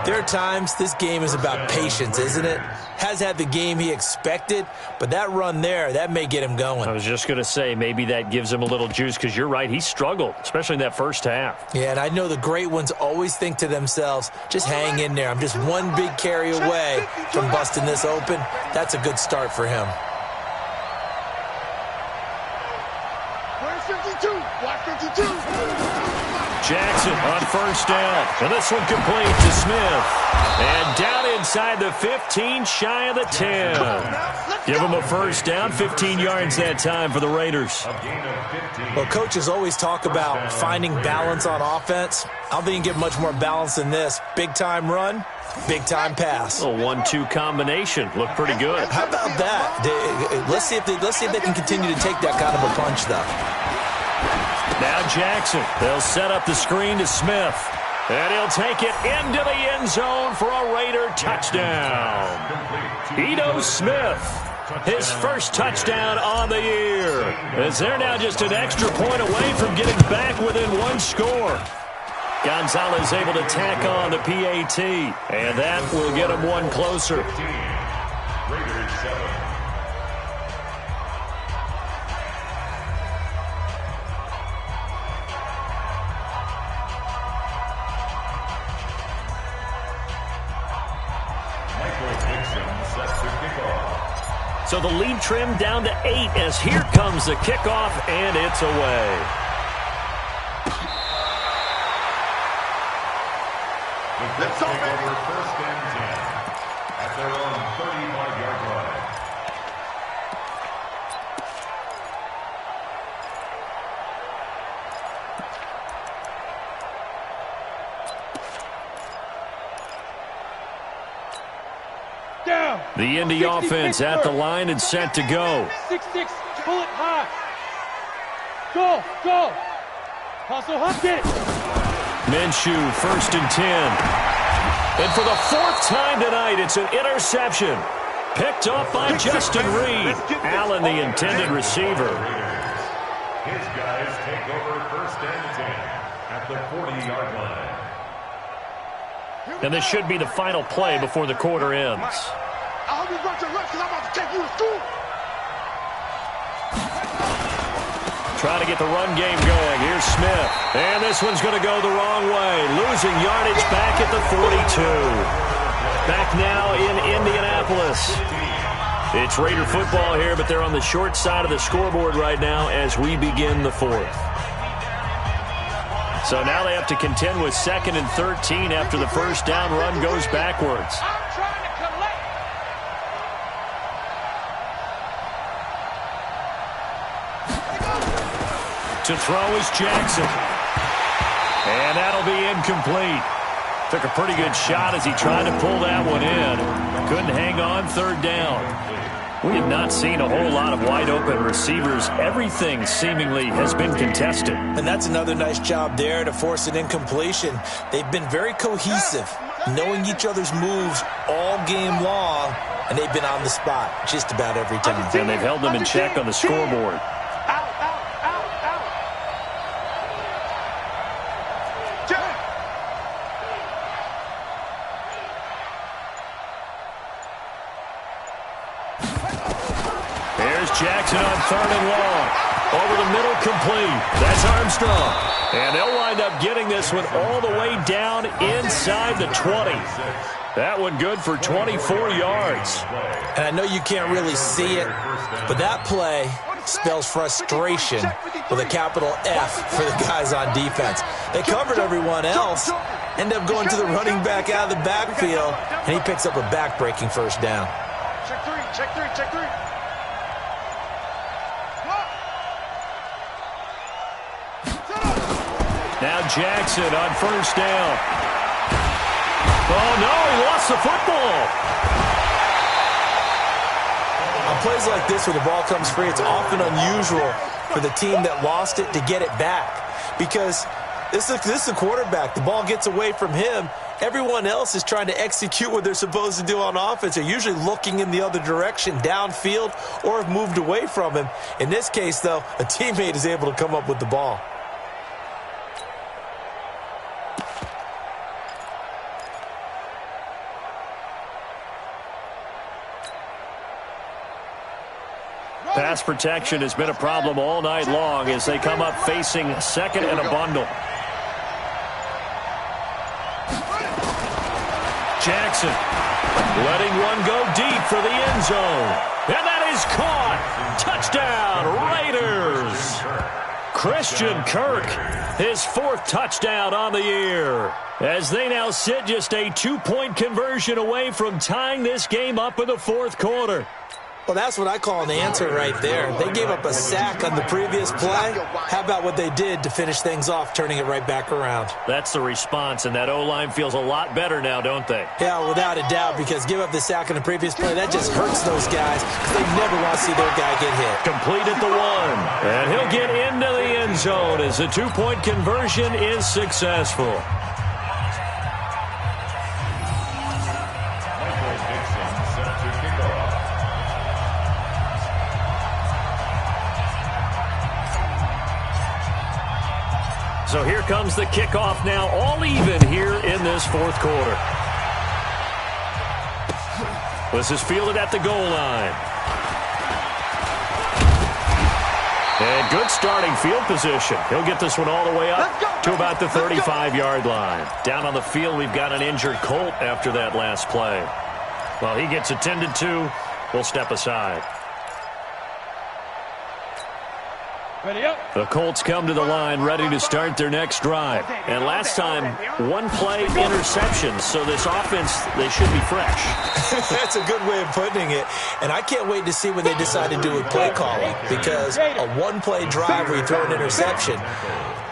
there are times this game is about patience, isn't it? Has had the game he expected, but that run there, that may get him going. I was just going to say, maybe that gives him a little juice, because you're right, he struggled, especially in that first half. Yeah, and I know the great ones always think to themselves, just hang in there. I'm just one big carry away from busting this open. That's a good start for him. Where's 52? Watch 52. Jackson on first down. And this one complete to Smith. And down inside the 15, shy of the 10. Give him a 1st down, 15 yards that time for the Raiders. Well, coaches always talk about finding balance on offense. I don't think you can get much more balance than this. Big-time run, big-time pass. A 1-2 combination. Looked pretty good. How about that? Let's see if they can continue to take that kind of a punch, though. Now Jackson. They'll set up the screen to Smith. And he'll take it into the end zone for a Raider touchdown. Ito Smith, his 1st touchdown on the year. As they're now just an extra point away from getting back within 1 score. Gonzalez able to tack on the PAT. And that will get him 1 closer. Raiders 7. Dixon set to kick off. So the lead trimmed down to 8 as here comes the kickoff, and it's away. The Colts take over 1st and 10 at their own 35-yard line. The Indy offense at the line and set to go. 6-6, pull it high. Go, go. Hustle, get it. Minshew, 1st and 10. And for the 4th time tonight, it's an interception. Picked off by Justin Reed. Allen, the intended receiver. His guys take over 1st and 10 at the 40-yard line. And this should be the final play before the quarter ends. I hope you run your left because I'm about to take you to school. Trying to get the run game going. Here's Smith. And this one's going to go the wrong way. Losing yardage back at the 42. Back now in Indianapolis. It's Raider football here, but they're on the short side of the scoreboard right now as we begin the 4th. So now they have to contend with 2nd and 13 after the first down run goes backwards. I'm trying to collect. To throw is Jackson. And that'll be incomplete. Took a pretty good shot as he tried to pull that one in. Couldn't hang on 3rd down. We have not seen a whole lot of wide-open receivers. Everything seemingly has been contested. And that's another nice job there to force an incompletion. They've been very cohesive, knowing each other's moves all game long, and they've been on the spot just about every time. And they've held them in check on the scoreboard. Jackson on 3rd and long. Over the middle, complete. That's Armstrong. And they'll wind up getting this one all the way down inside the 20. That one good for 24 yards. And I know you can't really see it, but that play spells frustration with a capital F for the guys on defense. They covered everyone else, end up going to the running back out of the backfield, and he picks up a back-breaking 1st down. Check three, check three, check three. Now Jackson on 1st down. Oh, no, he lost the football. On plays like this where the ball comes free, it's often unusual for the team that lost it to get it back. Because this is the quarterback. The ball gets away from him. Everyone else is trying to execute what they're supposed to do on offense. They're usually looking in the other direction, downfield, or have moved away from him. In this case, though, a teammate is able to come up with the ball. Pass protection has been a problem all night long as they come up facing 2nd and a bundle. Jackson letting one go deep for the end zone. And that is caught. Touchdown, Raiders. Christian Kirk, his 4th touchdown on the year. As they now sit just a 2-point conversion away from tying this game up in the 4th quarter. Well, that's what I call an answer right there. They gave up a sack on the previous play. How about what they did to finish things off, turning it right back around? That's the response, and that O-line feels a lot better now, don't they? Yeah, without a doubt, because give up the sack on the previous play, that just hurts those guys because they never want to see their guy get hit. Complete at the 1, and he'll get into the end zone as the 2-point conversion is successful. So here comes the kickoff now, all even here in this 4th quarter. This is fielded at the goal line. And good starting field position. He'll get this one all the way up to about the 35-yard line. Down on the field, we've got an injured Colt after that last play. Well, he gets attended to. We'll step aside. Ready up. The Colts come to the line ready to start their next drive. And last time, one play interception. So this offense, they should be fresh. That's a good way of putting it. And I can't wait to see what they decide to do with play calling. Because a one-play drive where you throw an interception,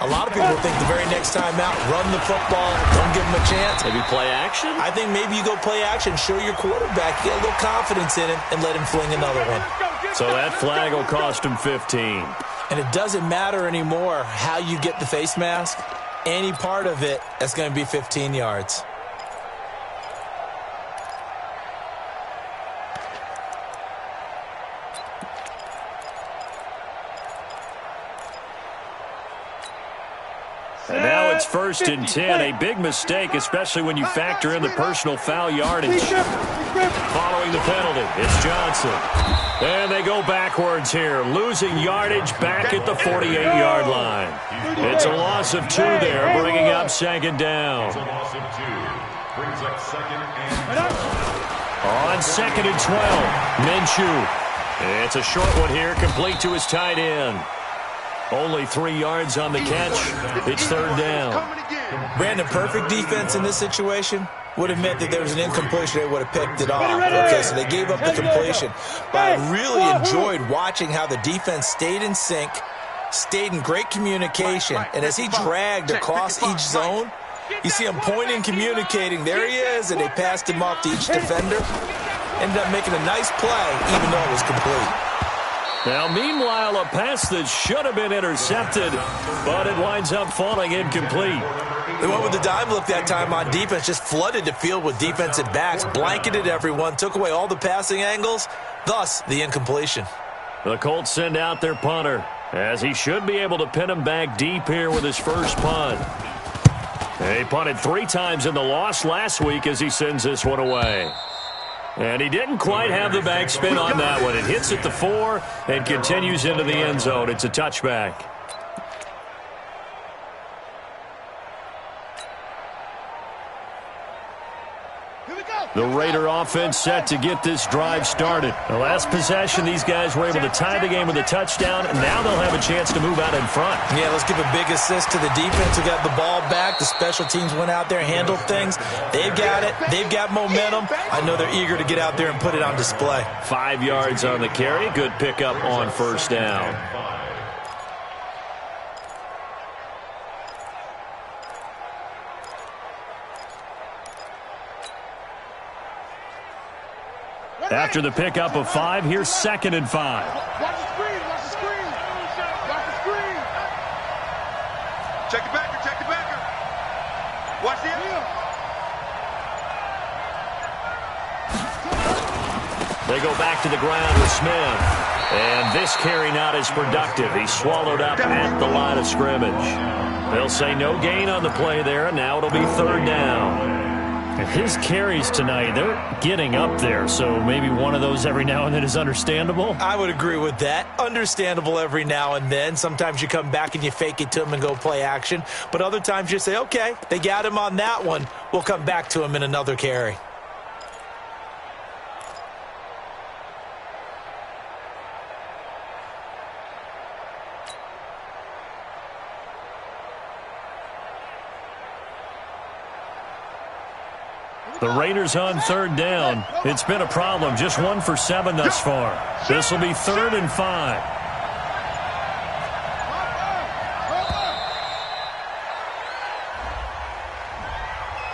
a lot of people think the very next time out, run the football, don't give them a chance. Maybe play action? I think maybe you go play action, show your quarterback, get a little confidence in him, and let him fling another one. So that flag will cost him 15. And it doesn't matter anymore how you get the face mask. Any part of it, that's going to be 15 yards. And now it's 1st and 10. A big mistake, especially when you factor in the personal foul yardage. Following the penalty, it's Johnson. And they go backwards here, losing yardage back at the 48-yard line. It's a loss of 2 there, bringing up 2nd down. It's a loss of 2. Brings up 2nd and 12. On 2nd and 12, Minshew. It's a short one here, complete to his tight end. Only 3 yards on the catch. It's 3rd down. Brandon, perfect defense in this situation would have meant that there was an incompletion. They would have picked it off. Okay, so they gave up the completion. But I really enjoyed watching how the defense stayed in sync, stayed in great communication. And as he dragged across each zone, you see him pointing, communicating. There he is, and they passed him off to each defender. Ended up making a nice play, even though it was complete. Now, meanwhile, a pass that should have been intercepted, but it winds up falling incomplete. They went with the dime look that time on defense, just flooded the field with defensive backs, blanketed everyone, took away all the passing angles, thus the incompletion. The Colts send out their punter, as he should be able to pin him back deep here with his first punt. He punted 3 times in the loss last week as he sends this one away. And he didn't quite have the backspin on that one. It hits at the 4 and continues into the end zone. It's a touchback. The Raider offense set to get this drive started. The last possession, these guys were able to tie the game with a touchdown, and now they'll have a chance to move out in front. Yeah, let's give a big assist to the defense who got the ball back. The special teams went out there, handled things. They've got it. They've got momentum. I know they're eager to get out there and put it on display. 5 yards on the carry. Good pickup on first down. After the pickup of 5, here's 2nd and 5. Watch the screen, watch the screen. Watch the screen. Check the backer, check the backer. Watch the end. They go back to the ground with Smith. And this carry not as productive. He's swallowed up at the line of scrimmage. They'll say no gain on the play there, and now it'll be 3rd down. His carries tonight, they're getting up there, so maybe one of those every now and then is understandable. I would agree with that. Understandable every now and then. Sometimes you come back and you fake it to him and go play action. But other times you say, okay, they got him on that one. We'll come back to him in another carry. The Raiders on 3rd down. It's been a problem. Just 1 for 7 thus far. This will be 3rd and 5.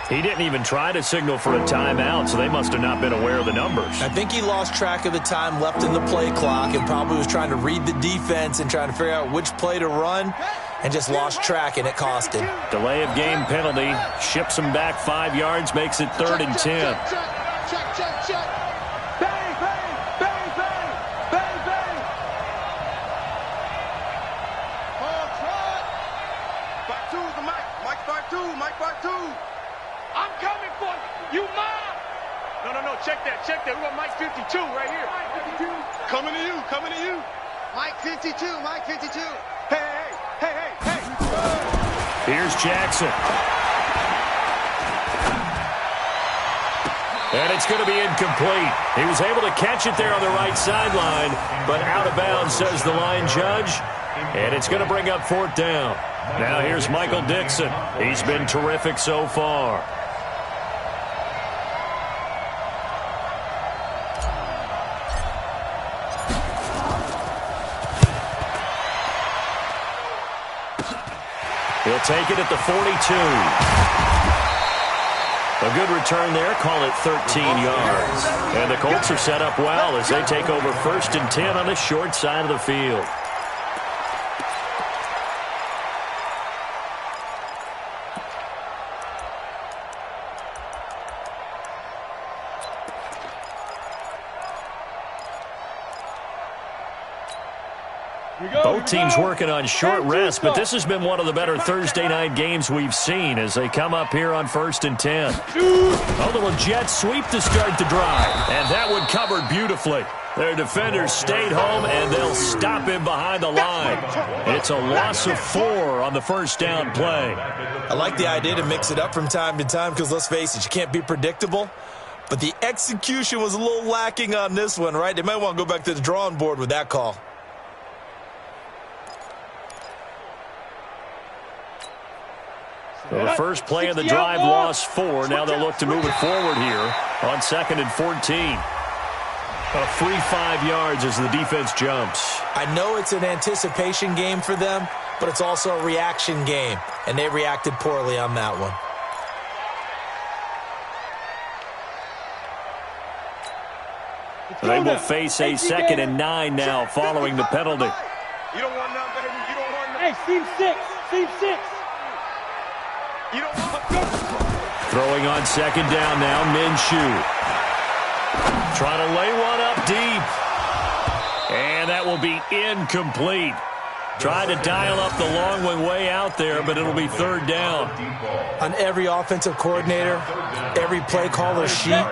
He didn't even try to signal for a timeout, so they must have not been aware of the numbers. I think he lost track of the time left in the play clock and probably was trying to read the defense and trying to figure out which play to run and just lost track, and it cost him. Delay of game penalty. Ships him back 5 yards, makes it 3rd and 10. Check. Bang, bang, bang, bang, bang, bang. Ball trot. 5-2 is the mic. Mike 5-2, Mike 5-2. I'm coming for you. You mine. No, check that. We got Mike 52 right here. Mike 52. Coming to you. Mike 52. Hey. Here's Jackson. And it's going to be incomplete. He was able to catch it there on the right sideline, but out of bounds, says the line judge. And it's going to bring up 4th down. Now here's Michael Dixon. He's been terrific so far. He'll take it at the 42. A good return there. Call it 13 yards. And the Colts are set up well as they take over 1st and 10 on the short side of the field. Both teams working on short rest, but this has been one of the better Thursday night games we've seen as they come up here on 1st and 10. A little jet sweep to start the drive, and that one covered beautifully. Their defenders stayed home, and they'll stop him behind the line. It's a loss of 4 on the 1st down play. I like the idea to mix it up from time to time because, let's face it, you can't be predictable. But the execution was a little lacking on this one, right? They might want to go back to the drawing board with that call. So the first play of the drive lost 4. Now they'll look to move it forward here on 2nd and 14. A free 5 yards as the defense jumps. I know it's an anticipation game for them, but it's also a reaction game, and they reacted poorly on that one. They will face a 2nd and 9 now following the penalty. You don't want none, baby. You don't want none. Hey, seam 6. Seam 6. You don't want none. Throwing on 2nd down now, Minshew. Trying to lay one up deep. And that will be incomplete. Trying to dial up the long one way out there, but it'll be 3rd down. On every offensive coordinator, every play caller sheet,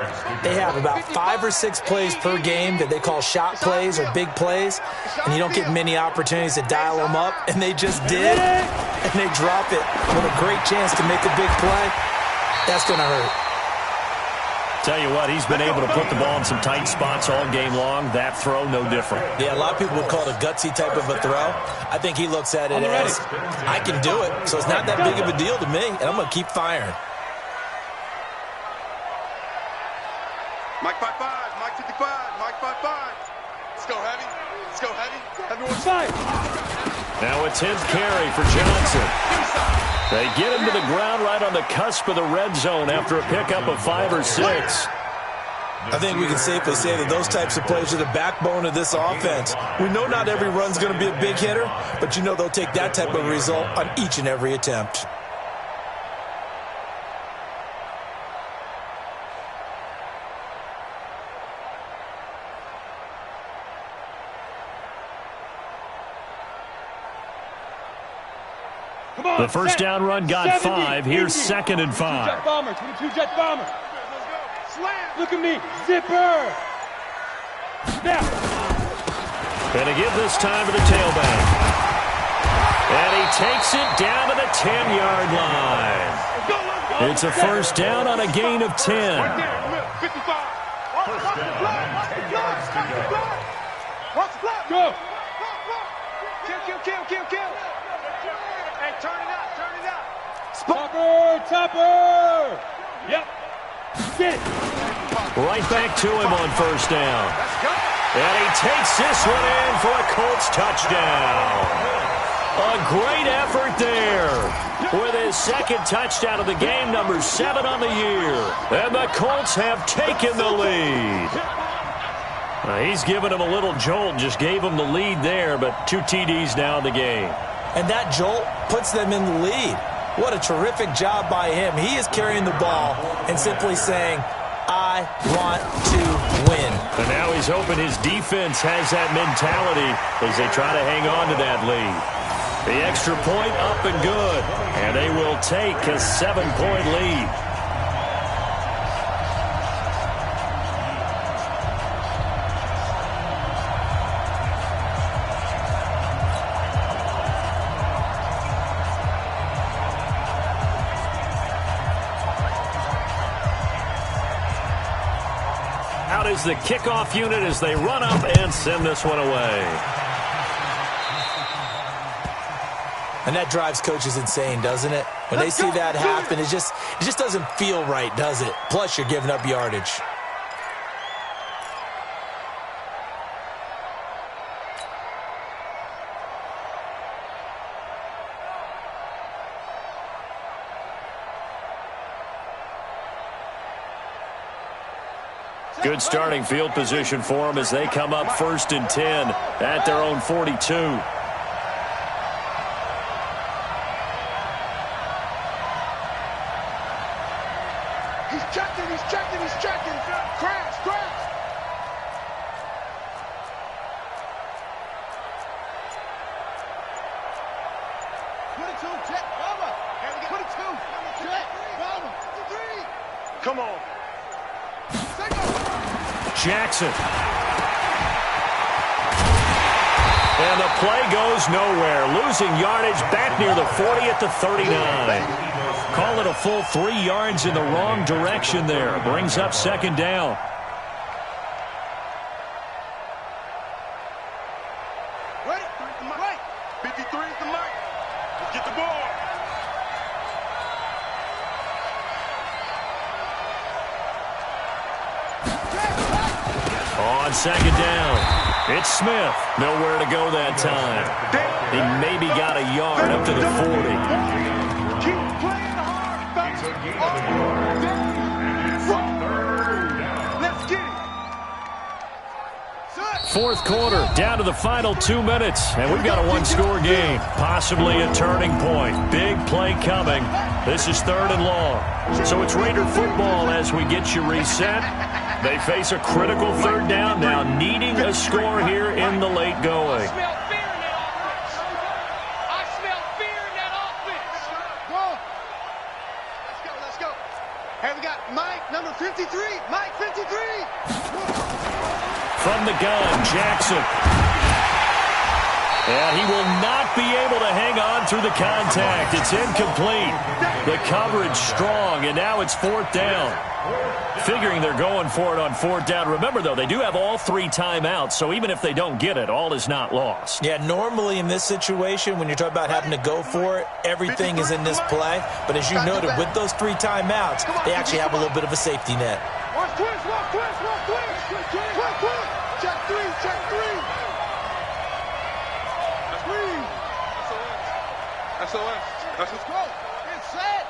they have about 5 or 6 plays per game that they call shot plays or big plays, and you don't get many opportunities to dial them up, and they just did, and they drop it with a great chance to make a big play. That's going to hurt. Tell you what, he's been able to put the ball in some tight spots all game long. That throw, no different. Yeah, a lot of people would call it a gutsy type of a throw. I think he looks at it as, I can do it, so it's not that big of a deal to me, and I'm going to keep firing. Mike 5-5, Mike 55, Mike 5-5. Let's go heavy. Let's go heavy. Everyone Five. Now a 10th carry for Johnson. They get him to the ground right on the cusp of the red zone after a pickup of 5 or 6. I think we can safely say that those types of plays are the backbone of this offense. We know not every run's going to be a big hitter, but you know they'll take that type of result on each and every attempt. The first down run got 5. Here's 2nd and 5. Jet bomber, 22 jet bomber. Look at me, zipper. Snap. And to give this time to the tailback. And he takes it down to the 10-yard line. It's a first down on a gain of 10. Go. Kill. Hey, turn it up. Topper. Yep. Get it. Right back to him on first down. And he takes this one in for a Colts touchdown. A great effort there with his 2nd touchdown of the game, number 7 on the year. And the Colts have taken the lead. He's given him a little jolt, just gave him the lead there, but 2 TDs now in the game. And that jolt puts them in the lead. What a terrific job by him. He is carrying the ball and simply saying, I want to win. And now he's hoping his defense has that mentality as they try to hang on to that lead. The extra point up and good, and they will take a 7-point lead. Out is the kickoff unit as they run up and send this one away. And that drives coaches insane, doesn't it? When they see that happen, it just doesn't feel right, does it? Plus, you're giving up yardage. Good starting field position for them as they come up 1st and 10 at their own 42. He's checking. Crash. 22, check, Bama. 22, check, Bama. 3. Come on. Jackson. And the play goes nowhere. Losing yardage back near the 40 at the 39. Call it a full 3 yards in the wrong direction there. Brings up 2nd down. Right. 53 is the mic. Let's get the ball. On 2nd down, it's Smith. Nowhere to go that time. He maybe got a yard up to the 40. Keep playing hard, fellas. Let's get it. 4th quarter, down to the final 2 minutes, and we've got a 1-score game. Possibly a turning point. Big play coming. This is 3rd and long. So it's Raider football as we get you reset. They face a critical 3rd down now, needing a score here in the late going. I smell fear in that offense. Go. Let's go. Hey, we got Mike, number 53. Mike, 53. From the gun, Jackson. And he will not be able to hang on through the contact. It's incomplete. The coverage strong, and now it's 4th down. Figuring they're going for it on 4th down. Remember, though, they do have all 3 timeouts, so even if they don't get it, all is not lost. Yeah, normally in this situation, when you're talking about having to go for it, everything is in this play. But as you noted, with those 3 timeouts, they actually have a little bit of a safety net. Watch twist. Check 3. SOS. Let's go. It's set.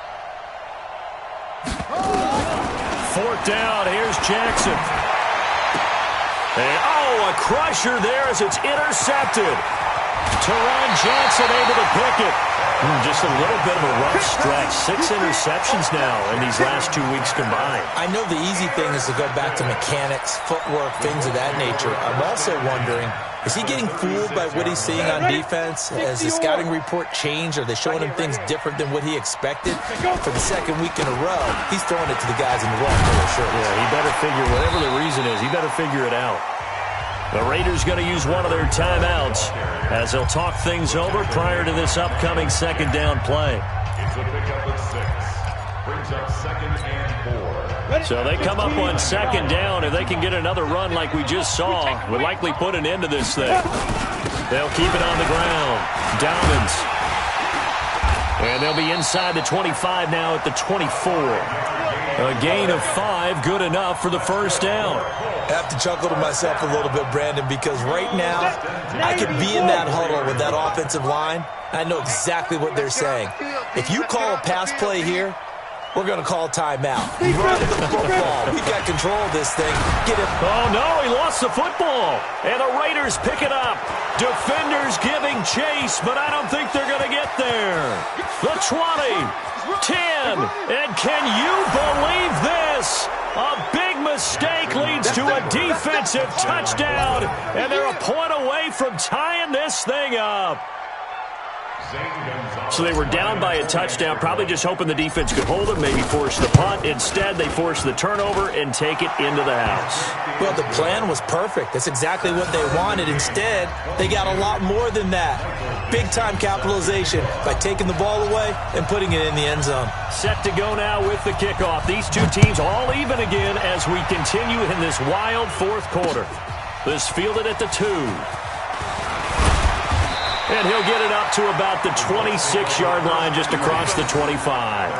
4th down. Here's Jackson. And, a crusher there as it's intercepted. Teron Johnson able to pick it. Just a little bit of a rough stretch. 6 interceptions now in these last 2 weeks combined. I know the easy thing is to go back to mechanics, footwork, things of that nature. I'm also wondering, is he getting fooled by what he's seeing on defense? Has the scouting report changed? Are they showing him things different than what he expected? For the 2nd week in a row, he's throwing it to the guys in the wrong color shirts. Yeah, he better figure, whatever the reason is, he better figure it out. The Raiders going to use one of their timeouts as they'll talk things over prior to this upcoming 2nd down play. It's a pickup at 6. Brings up 2nd and 4. So they come up on 2nd down. If they can get another run like we just saw, would likely put an end to this thing. They'll keep it on the ground. Dobbins. And they'll be inside the 25 now at the 24. A gain of 5, good enough for the 1st down. I have to chuckle to myself a little bit, Brandon, because right now I could be in that huddle with that offensive line. I know exactly what they're saying. If you call a pass play here, we're going to call timeout. Run the football. We've got control of this thing. Get it. Oh, no, he lost the football. And the Raiders pick it up. Defenders giving chase, but I don't think they're going to get there. The 20, 10, and can you believe this? A big mistake leads to a defensive touchdown, and they're a point away from tying this thing up. So they were down by a touchdown, probably just hoping the defense could hold them, maybe force the punt. Instead, they force the turnover and take it into the house. Well, the plan was perfect. That's exactly what they wanted. Instead, they got a lot more than that. Big-time capitalization by taking the ball away and putting it in the end zone. Set to go now with the kickoff. These two teams all even again as we continue in this wild fourth quarter. This fielded at the 2. And he'll get it up to about the 26-yard line, just across the 25.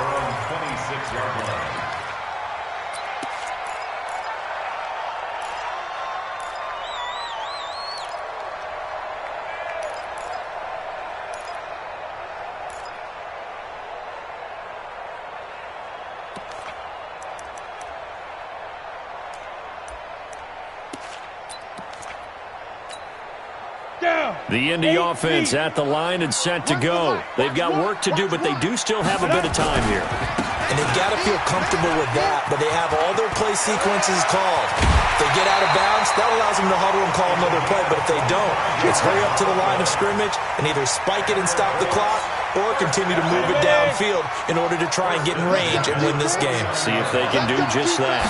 The Indy offense at the line and set to go. They've got work to do, but they do still have a bit of time here. And they've got to feel comfortable with that, but they have all their play sequences called. If they get out of bounds, that allows them to huddle and call another play, but if they don't, it's hurry up to the line of scrimmage and either spike it and stop the clock or continue to move it downfield in order to try and get in range and win this game. See if they can do just that.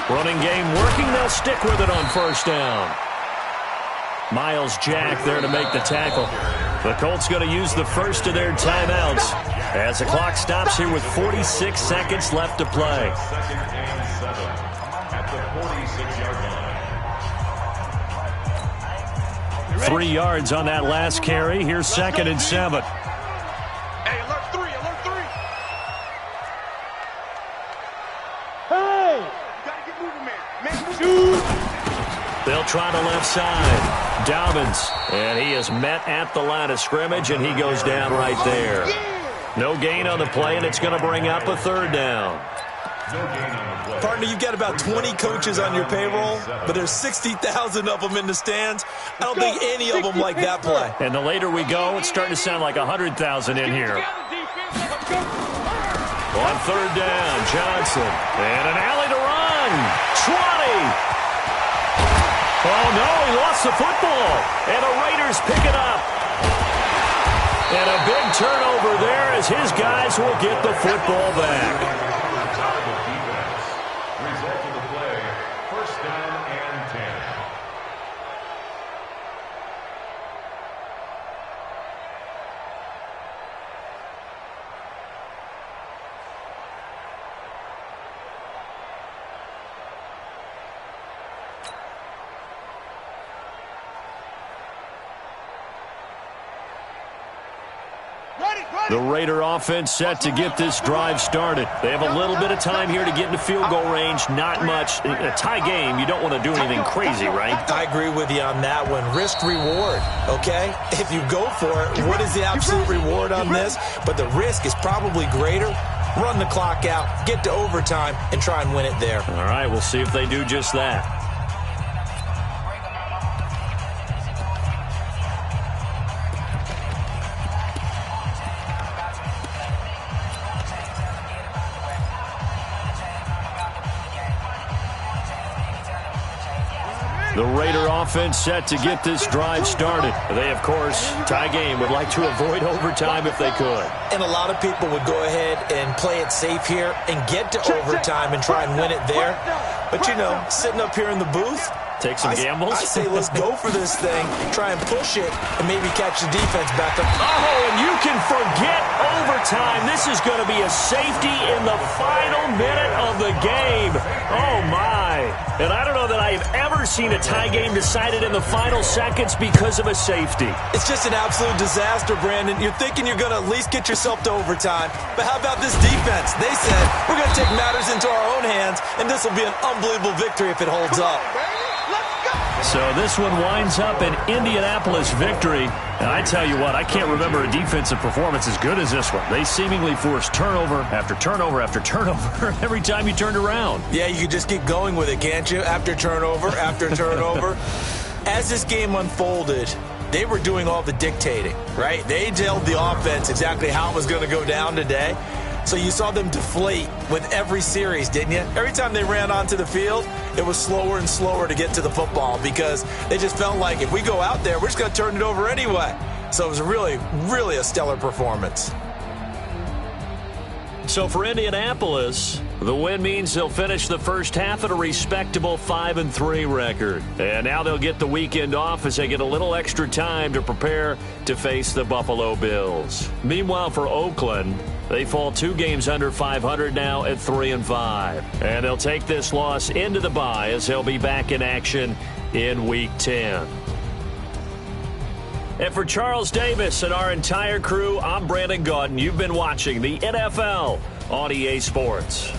Running game working, they'll stick with it on first down. Miles Jack there to make the tackle. The Colts going to use the first of their timeouts as the clock stops here with 46 seconds left to play. Second and 7 at the 46-yard line. 3 yards on that last carry. Here's second and 7. Hey, alert 3, alert 3. Hey! You got to get moving, man. They'll try the left side. Dobbins, and he is met at the line of scrimmage, and he goes down right there. No gain on the play, and it's going to bring up a third down. Partner, you've got about 20 coaches on your payroll, but there's 60,000 of them in the stands. I don't think any of them like that play. And the later we go, it's starting to sound like 100,000 in here. On third down, Johnson, and an alley to run. 20. Oh, no, he lost the football. And the Raiders pick it up. And a big turnover there as his guys will get the football back. Result of the play, first down and 10. The Raider offense set to get this drive started. They have a little bit of time here to get into field goal range. Not much. In a tie game, you don't want to do anything crazy, right? I agree with you on that one. Risk-reward, okay? If you go for it, what is the absolute reward on this? But the risk is probably greater. Run the clock out, get to overtime, and try and win it there. All right, we'll see if they do just that. The Raider offense set to get this drive started. They, of course, tie game, would like to avoid overtime if they could. And a lot of people would go ahead and play it safe here and get to overtime and try and win it there. But, you know, sitting up here in the booth, take some gambles. I say let's go for this thing, try and push it, and maybe catch the defense back up. Oh, and you can forget overtime. This is going to be a safety in the final minute of the game. Oh, my. And I don't know that I have ever seen a tie game decided in the final seconds because of a safety. It's just an absolute disaster, Brandon. You're thinking you're going to at least get yourself to overtime. But how about this defense? They said, we're going to take matters into our own hands, and this will be an unbelievable victory if it holds up. So this one winds up an Indianapolis victory. And I tell you what, I can't remember a defensive performance as good as this one. They seemingly forced turnover after turnover after turnover every time you turned around. Yeah, you could just keep going with it, can't you? After turnover, after turnover. As this game unfolded, they were doing all the dictating, right? They told the offense exactly how it was going to go down today. So you saw them deflate with every series, didn't you? Every time they ran onto the field, it was slower and slower to get to the football because they just felt like if we go out there, we're just going to turn it over anyway. So it was really a stellar performance. So for Indianapolis, the win means they'll finish the first half at a respectable 5-3 record. And now they'll get the weekend off as they get a little extra time to prepare to face the Buffalo Bills. Meanwhile, for Oakland, they fall 2 games under 500 now at 3-5. And they'll take this loss into the bye as they'll be back in action in Week 10. And for Charles Davis and our entire crew, I'm Brandon Gaudin. You've been watching the NFL on EA Sports.